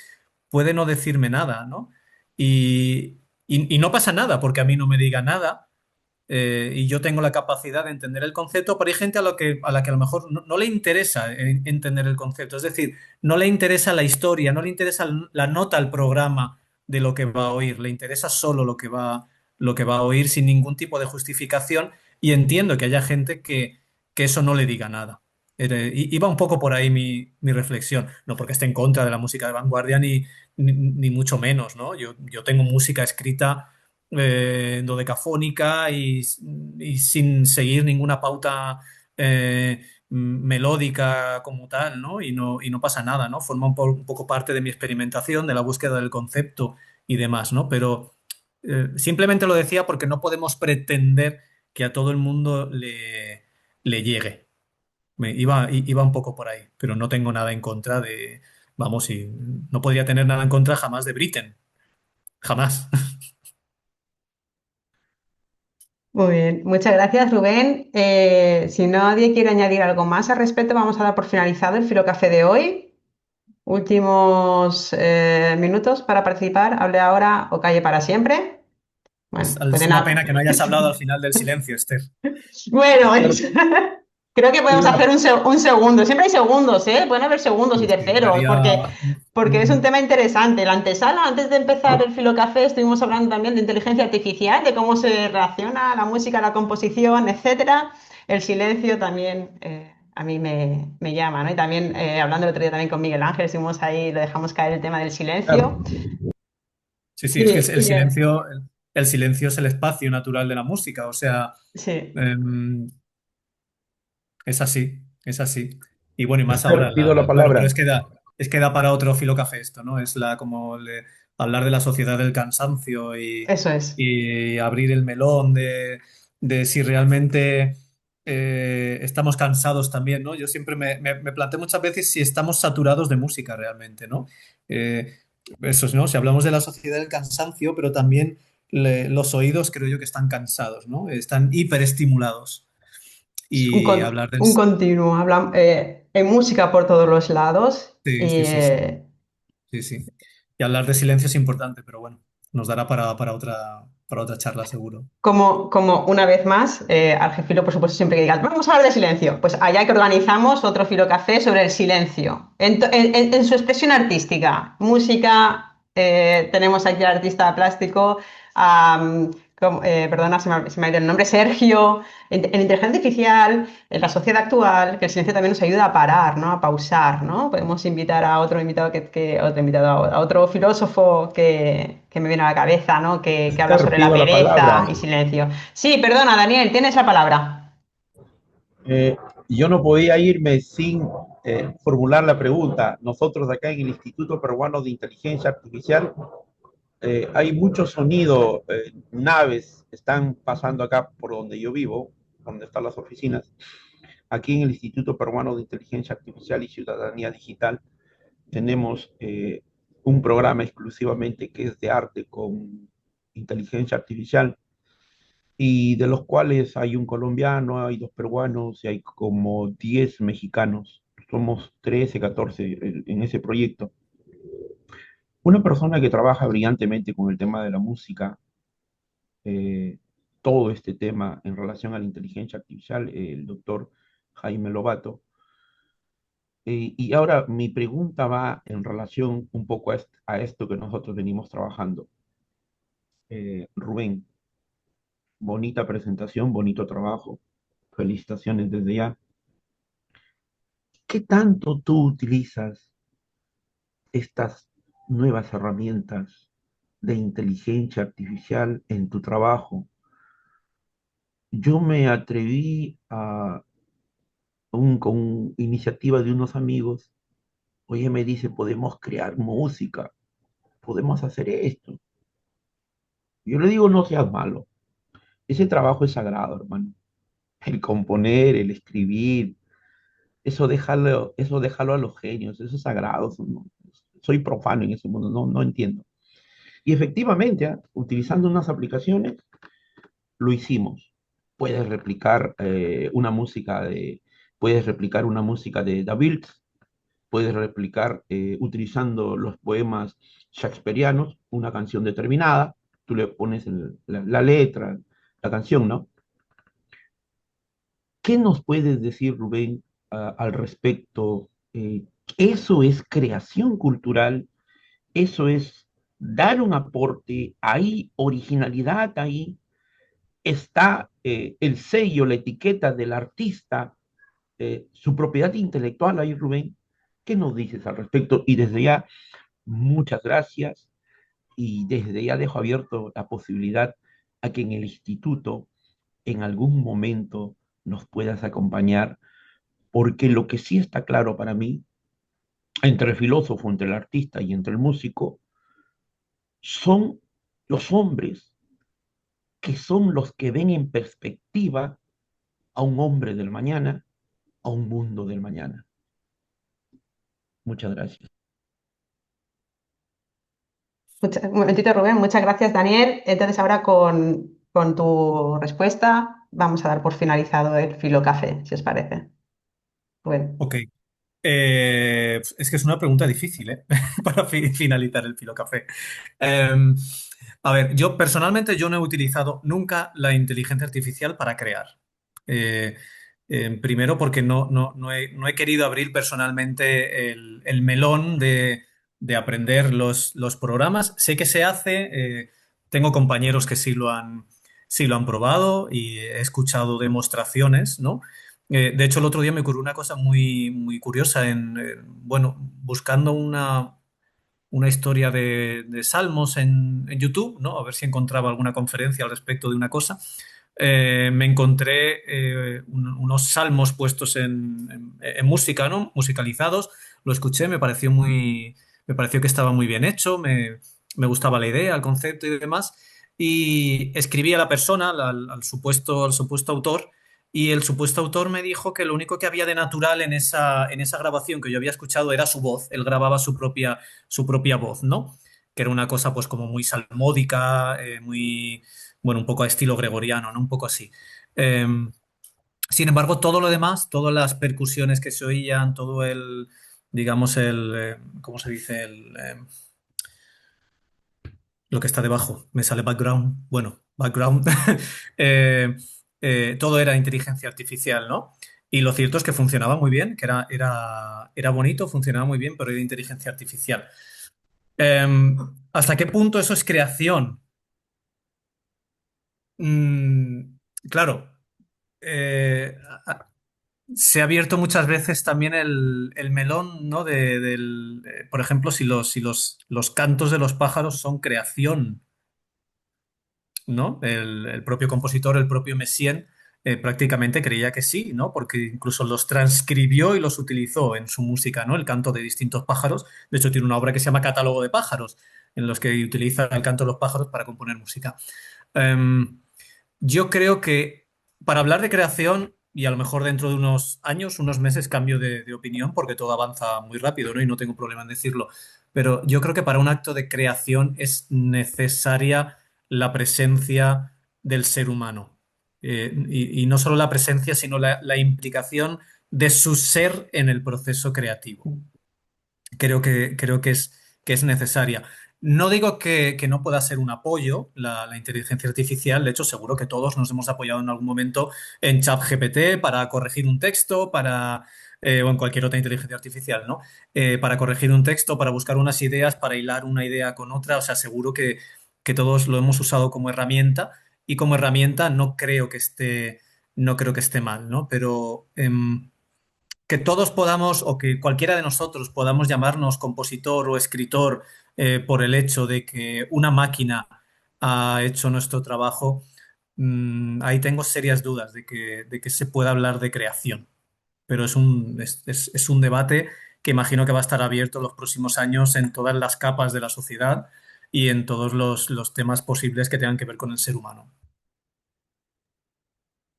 puede no decirme nada, ¿no? Y no pasa nada porque a mí no me diga nada, y yo tengo la capacidad de entender el concepto, pero hay gente a la que a lo mejor no le interesa entender el concepto, es decir, no le interesa la historia, no le interesa la nota al programa de lo que va a oír, le interesa solo lo que va a oír sin ningún tipo de justificación, y entiendo que haya gente que eso no le diga nada. Iba un poco por ahí mi reflexión, no porque esté en contra de la música de vanguardia ni mucho menos, ¿no? Yo tengo música escrita dodecafónica y sin seguir ninguna pauta melódica como tal, ¿no? Y no pasa nada, ¿no? Forma un poco parte de mi experimentación, de la búsqueda del concepto y demás, ¿no? Pero simplemente lo decía porque no podemos pretender que a todo el mundo le llegue. Iba un poco por ahí, pero no tengo nada en contra vamos, y no podría tener nada en contra jamás de Britten, jamás. Muy bien, muchas gracias, Rubén. Si nadie quiere añadir algo más al respecto, vamos a dar por finalizado el Filocafé de hoy. Últimos minutos para participar. Hable ahora o calle para siempre. Bueno, Es pueden una pena que no hayas hablado al final del silencio, Esther. Bueno, creo que podemos Sí, hacer un segundo. Siempre hay segundos, ¿eh? Pueden haber segundos y Sí, terceros, porque es un tema interesante. La antesala, antes de empezar el Filocafé, estuvimos hablando también de inteligencia artificial, de cómo se relaciona la música, la composición, etcétera. El silencio también a mí me llama, ¿no? Y también, hablando el otro día también con Miguel Ángel, estuvimos ahí, lo dejamos caer el tema del silencio. Sí, Y, es que y, el silencio es el espacio natural de la música, o sea, sí. em, es así, es así. Y bueno, y más ahora, Esther, pido la bueno, pero palabra. es que da para otro filocafé esto, ¿no? Es hablar de la sociedad del cansancio Eso es. y abrir el melón de si realmente estamos cansados también, ¿no? Yo siempre me planteo muchas veces si estamos saturados de música realmente, ¿no? Eh, Eso, ¿no? Si hablamos de la sociedad del cansancio, pero también los oídos creo yo que están cansados, ¿no? Están hiperestimulados. Es Y hablar del... un continuo. Hay música por todos los lados. Sí, sí, sí, sí, sí, sí. Y hablar de silencio es importante, pero bueno, nos dará para otra charla seguro. Como una vez más, Argefilo, por supuesto, siempre que diga, vamos a hablar de silencio, pues allá que organizamos otro filocafé sobre el silencio, en su expresión artística, música, tenemos aquí al artista plástico, perdona, se me ha ido el nombre, Sergio, en inteligencia artificial, en la sociedad actual, que el silencio también nos ayuda a parar, ¿no? A pausar, ¿no? Podemos invitar a otro invitado, a otro filósofo que me viene a la cabeza, ¿no? Que habla Esther, sobre la pido la pereza palabra. y silencio. Sí, perdona, Daniel, tienes la palabra. Eh, yo no podía irme sin formular la pregunta. Nosotros acá en el Instituto Peruano de Inteligencia Artificial hay mucho sonido, naves están pasando acá por donde yo vivo, donde están las oficinas. Aquí en el Instituto Peruano de Inteligencia Artificial y Ciudadanía Digital tenemos un programa exclusivamente que es de arte con inteligencia artificial y de los cuales hay un colombiano, hay dos peruanos y hay como 10 mexicanos. Somos 13, 14 en ese proyecto. Una persona que trabaja brillantemente con el tema de la música, eh, todo este tema en relación a la inteligencia artificial, el doctor Jaime Lobato. Y ahora mi pregunta va en relación un poco a esto que nosotros venimos trabajando. Rubén, bonita presentación, bonito trabajo. Felicitaciones desde ya. ¿Qué tanto tú utilizas estas nuevas herramientas de inteligencia artificial en tu trabajo? Yo me atreví con iniciativa de unos amigos. Oye, me dice, podemos crear música, podemos hacer esto. Yo le digo, no seas malo. Ese trabajo es sagrado, hermano. El componer, el escribir, eso déjalo a los genios, eso es sagrado. No, soy profano en ese mundo, no entiendo. Y efectivamente, utilizando unas aplicaciones, lo hicimos. Puedes replicar puedes replicar una música de Da Beatles, puedes replicar utilizando los poemas shakespearianos, una canción determinada, tú le pones la letra, la canción, ¿no? ¿Qué nos puedes decir, Rubén, al respecto? Eso es creación cultural, eso es dar un aporte, hay originalidad ahí, está el sello, la etiqueta del artista, su propiedad intelectual ahí, Rubén. ¿Qué nos dices al respecto? Y desde ya, muchas gracias y desde ya dejo abierto la posibilidad a que en el instituto en algún momento nos puedas acompañar, porque lo que sí está claro para mí, entre el filósofo, entre el artista y entre el músico, son los hombres que son los que ven en perspectiva a un hombre del mañana, a un mundo del mañana. Muchas gracias. Un momentito, Rubén. Muchas gracias, Daniel. Entonces, ahora con tu respuesta, vamos a dar por finalizado el Filocafé, si os parece. Rubén. Ok. Es que es una pregunta difícil, ¿eh? Para finalizar el Filocafé. A ver, yo personalmente yo no he utilizado nunca la inteligencia artificial para crear. Eh, Primero porque no he querido abrir personalmente el melón de aprender los programas. Sé que se hace, tengo compañeros que sí lo han probado y he escuchado demostraciones, ¿no? De hecho, el otro día me ocurrió una cosa muy curiosa bueno, buscando una historia de Salmos en YouTube, ¿no? A ver si encontraba alguna conferencia al respecto de una cosa. Me encontré unos salmos puestos en música, ¿no? Musicalizados. Lo escuché, me pareció que estaba muy bien hecho, me gustaba la idea, el concepto y demás. Y escribí a la persona, al supuesto autor, y el supuesto autor me dijo que lo único que había de natural en esa grabación que yo había escuchado era su voz. Él grababa su propia voz, ¿no? Que era una cosa pues como muy salmódica, bueno, un poco a estilo gregoriano, ¿no? Un poco así. Eh, Sin embargo, todo lo demás, todas las percusiones que se oían, todo digamos, ¿cómo se dice? Lo que está debajo, me sale background, bueno, background, Eh, todo era inteligencia artificial, ¿no? Y lo cierto es que funcionaba muy bien, que era bonito, funcionaba muy bien, pero era inteligencia artificial. Eh, ¿Hasta qué punto eso es creación? Mm, claro, eh, a- se ha abierto muchas veces también el melón, ¿no? Por ejemplo, si los cantos de los pájaros son creación, ¿no? El propio compositor, el propio Messiaen, prácticamente creía que sí, ¿no? Porque incluso los transcribió y los utilizó en su música, ¿no? El canto de distintos pájaros. De hecho, tiene una obra que se llama Catálogo de pájaros. en los que utiliza el canto de los pájaros para componer música. Yo creo que para hablar de creación, y a lo mejor dentro de unos años, unos meses, cambio de opinión, porque todo avanza muy rápido, ¿no? Y no tengo problema en decirlo. Pero yo creo que para un acto de creación es necesaria la presencia del ser humano. Y no solo la presencia, sino la implicación de su ser en el proceso creativo. Creo que es necesaria. No digo que no pueda ser un apoyo la inteligencia artificial. De hecho, seguro que todos nos hemos apoyado en algún momento en ChatGPT para corregir un texto, o en cualquier otra inteligencia artificial, ¿no? Para corregir un texto, para buscar unas ideas, para hilar una idea con otra. O sea, seguro que todos lo hemos usado como herramienta, y como herramienta no creo que esté mal, ¿no? Pero que todos podamos, o que cualquiera de nosotros podamos llamarnos compositor o escritor por el hecho de que una máquina ha hecho nuestro trabajo, ahí tengo serias dudas de que se pueda hablar de creación. Pero es un debate que imagino que va a estar abierto los próximos años en todas las capas de la sociedad y en todos los temas posibles que tengan que ver con el ser humano.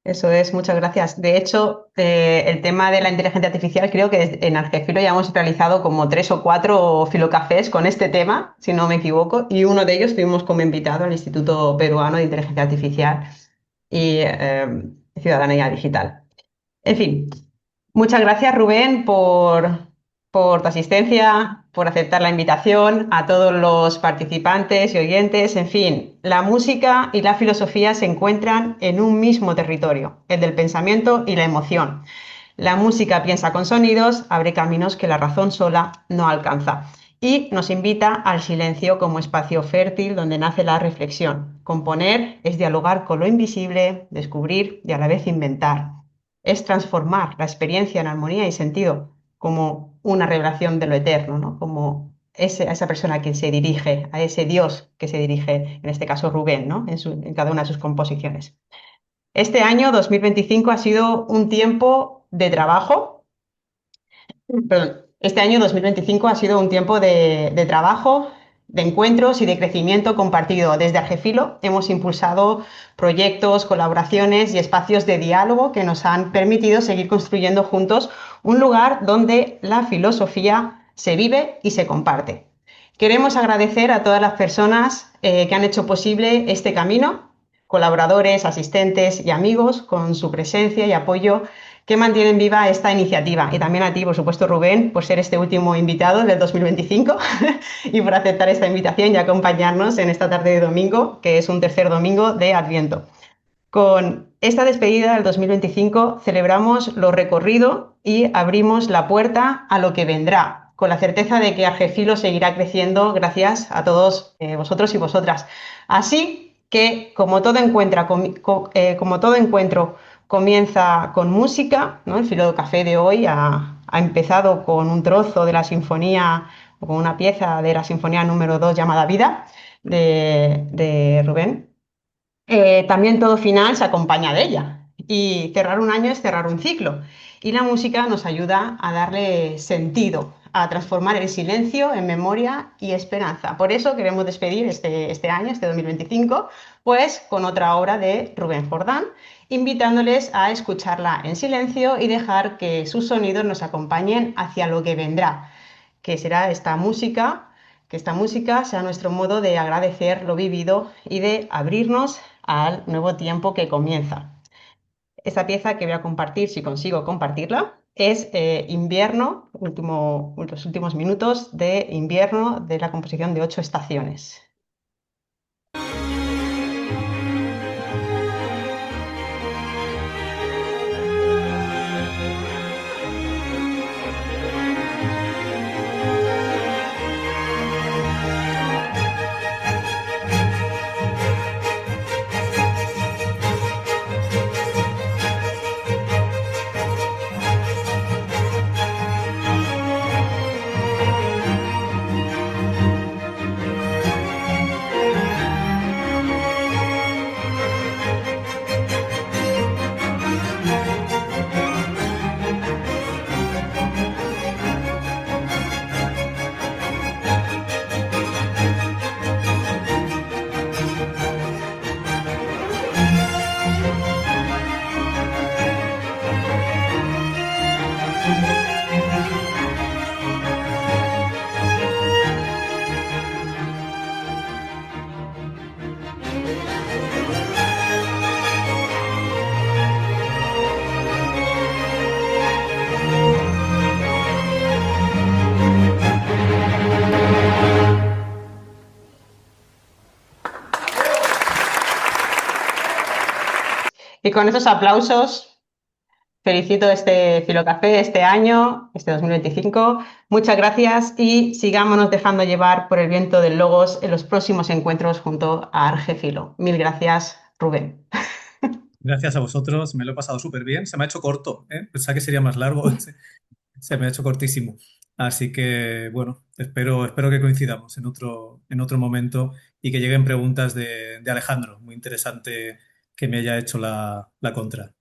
Eso es, muchas gracias. De hecho, el tema de la inteligencia artificial, creo que en Argefilo ya hemos realizado como 3 o 4 filocafés con este tema, si no me equivoco, y uno de ellos tuvimos como invitado al Instituto Peruano de Inteligencia Artificial y Ciudadanía Digital. En fin, muchas gracias, Rubén, por tu asistencia, por aceptar la invitación, a todos los participantes y oyentes. En fin, la música y la filosofía se encuentran en un mismo territorio, el del pensamiento y la emoción. La música piensa con sonidos, abre caminos que la razón sola no alcanza, y nos invita al silencio como espacio fértil donde nace la reflexión. Componer es dialogar con lo invisible, descubrir y a la vez inventar. Es transformar la experiencia en armonía y sentido, como una revelación de lo eterno, ¿no? Como a esa persona a quien se dirige, a ese Dios que se dirige, en este caso Rubén, ¿no? En cada una de sus composiciones. Este año 2025 ha sido un tiempo de trabajo. Perdón, este año 2025 ha sido un tiempo de trabajo, de encuentros y de crecimiento compartido. Desde Argefilo hemos impulsado proyectos, colaboraciones y espacios de diálogo que nos han permitido seguir construyendo juntos un lugar donde la filosofía se vive y se comparte. Queremos agradecer a todas las personas que han hecho posible este camino, colaboradores, asistentes y amigos, con su presencia y apoyo que mantienen viva esta iniciativa. Y también a ti, por supuesto, Rubén, por ser este último invitado del 2025 y por aceptar esta invitación y acompañarnos en esta tarde de domingo, que es un tercer domingo de Adviento. Con esta despedida del 2025 celebramos lo recorrido y abrimos la puerta a lo que vendrá, con la certeza de que Argefilo seguirá creciendo gracias a todos vosotros y vosotras. Así que, como todo encuentro comienza con música, ¿no? El Filocafé de hoy ha empezado con un trozo de la sinfonía, o con una pieza de la sinfonía número 2 llamada Vida, de Rubén. También todo final se acompaña de ella. Y cerrar un año es cerrar un ciclo. Y la música nos ayuda a darle sentido, a transformar el silencio en memoria y esperanza. Por eso queremos despedir este año, este 2025, pues con otra obra de Rubén Jordán, invitándoles a escucharla en silencio y dejar que sus sonidos nos acompañen hacia lo que vendrá, que será esta música, que esta música sea nuestro modo de agradecer lo vivido y de abrirnos al nuevo tiempo que comienza. Esta pieza que voy a compartir, si consigo compartirla, es Invierno, los últimos minutos de Invierno, de la composición de 8 estaciones. Y con esos aplausos felicito este Filocafé, este año, este 2025. Muchas gracias y sigámonos dejando llevar por el viento del Logos en los próximos encuentros junto a Argefilo. Mil gracias, Rubén. Gracias a vosotros, me lo he pasado súper bien. Se me ha hecho corto, ¿eh? Pensaba que sería más largo, se me ha hecho cortísimo. Así que, bueno, espero que coincidamos en otro momento y que lleguen preguntas de Alejandro. Muy interesante que me haya hecho la contra.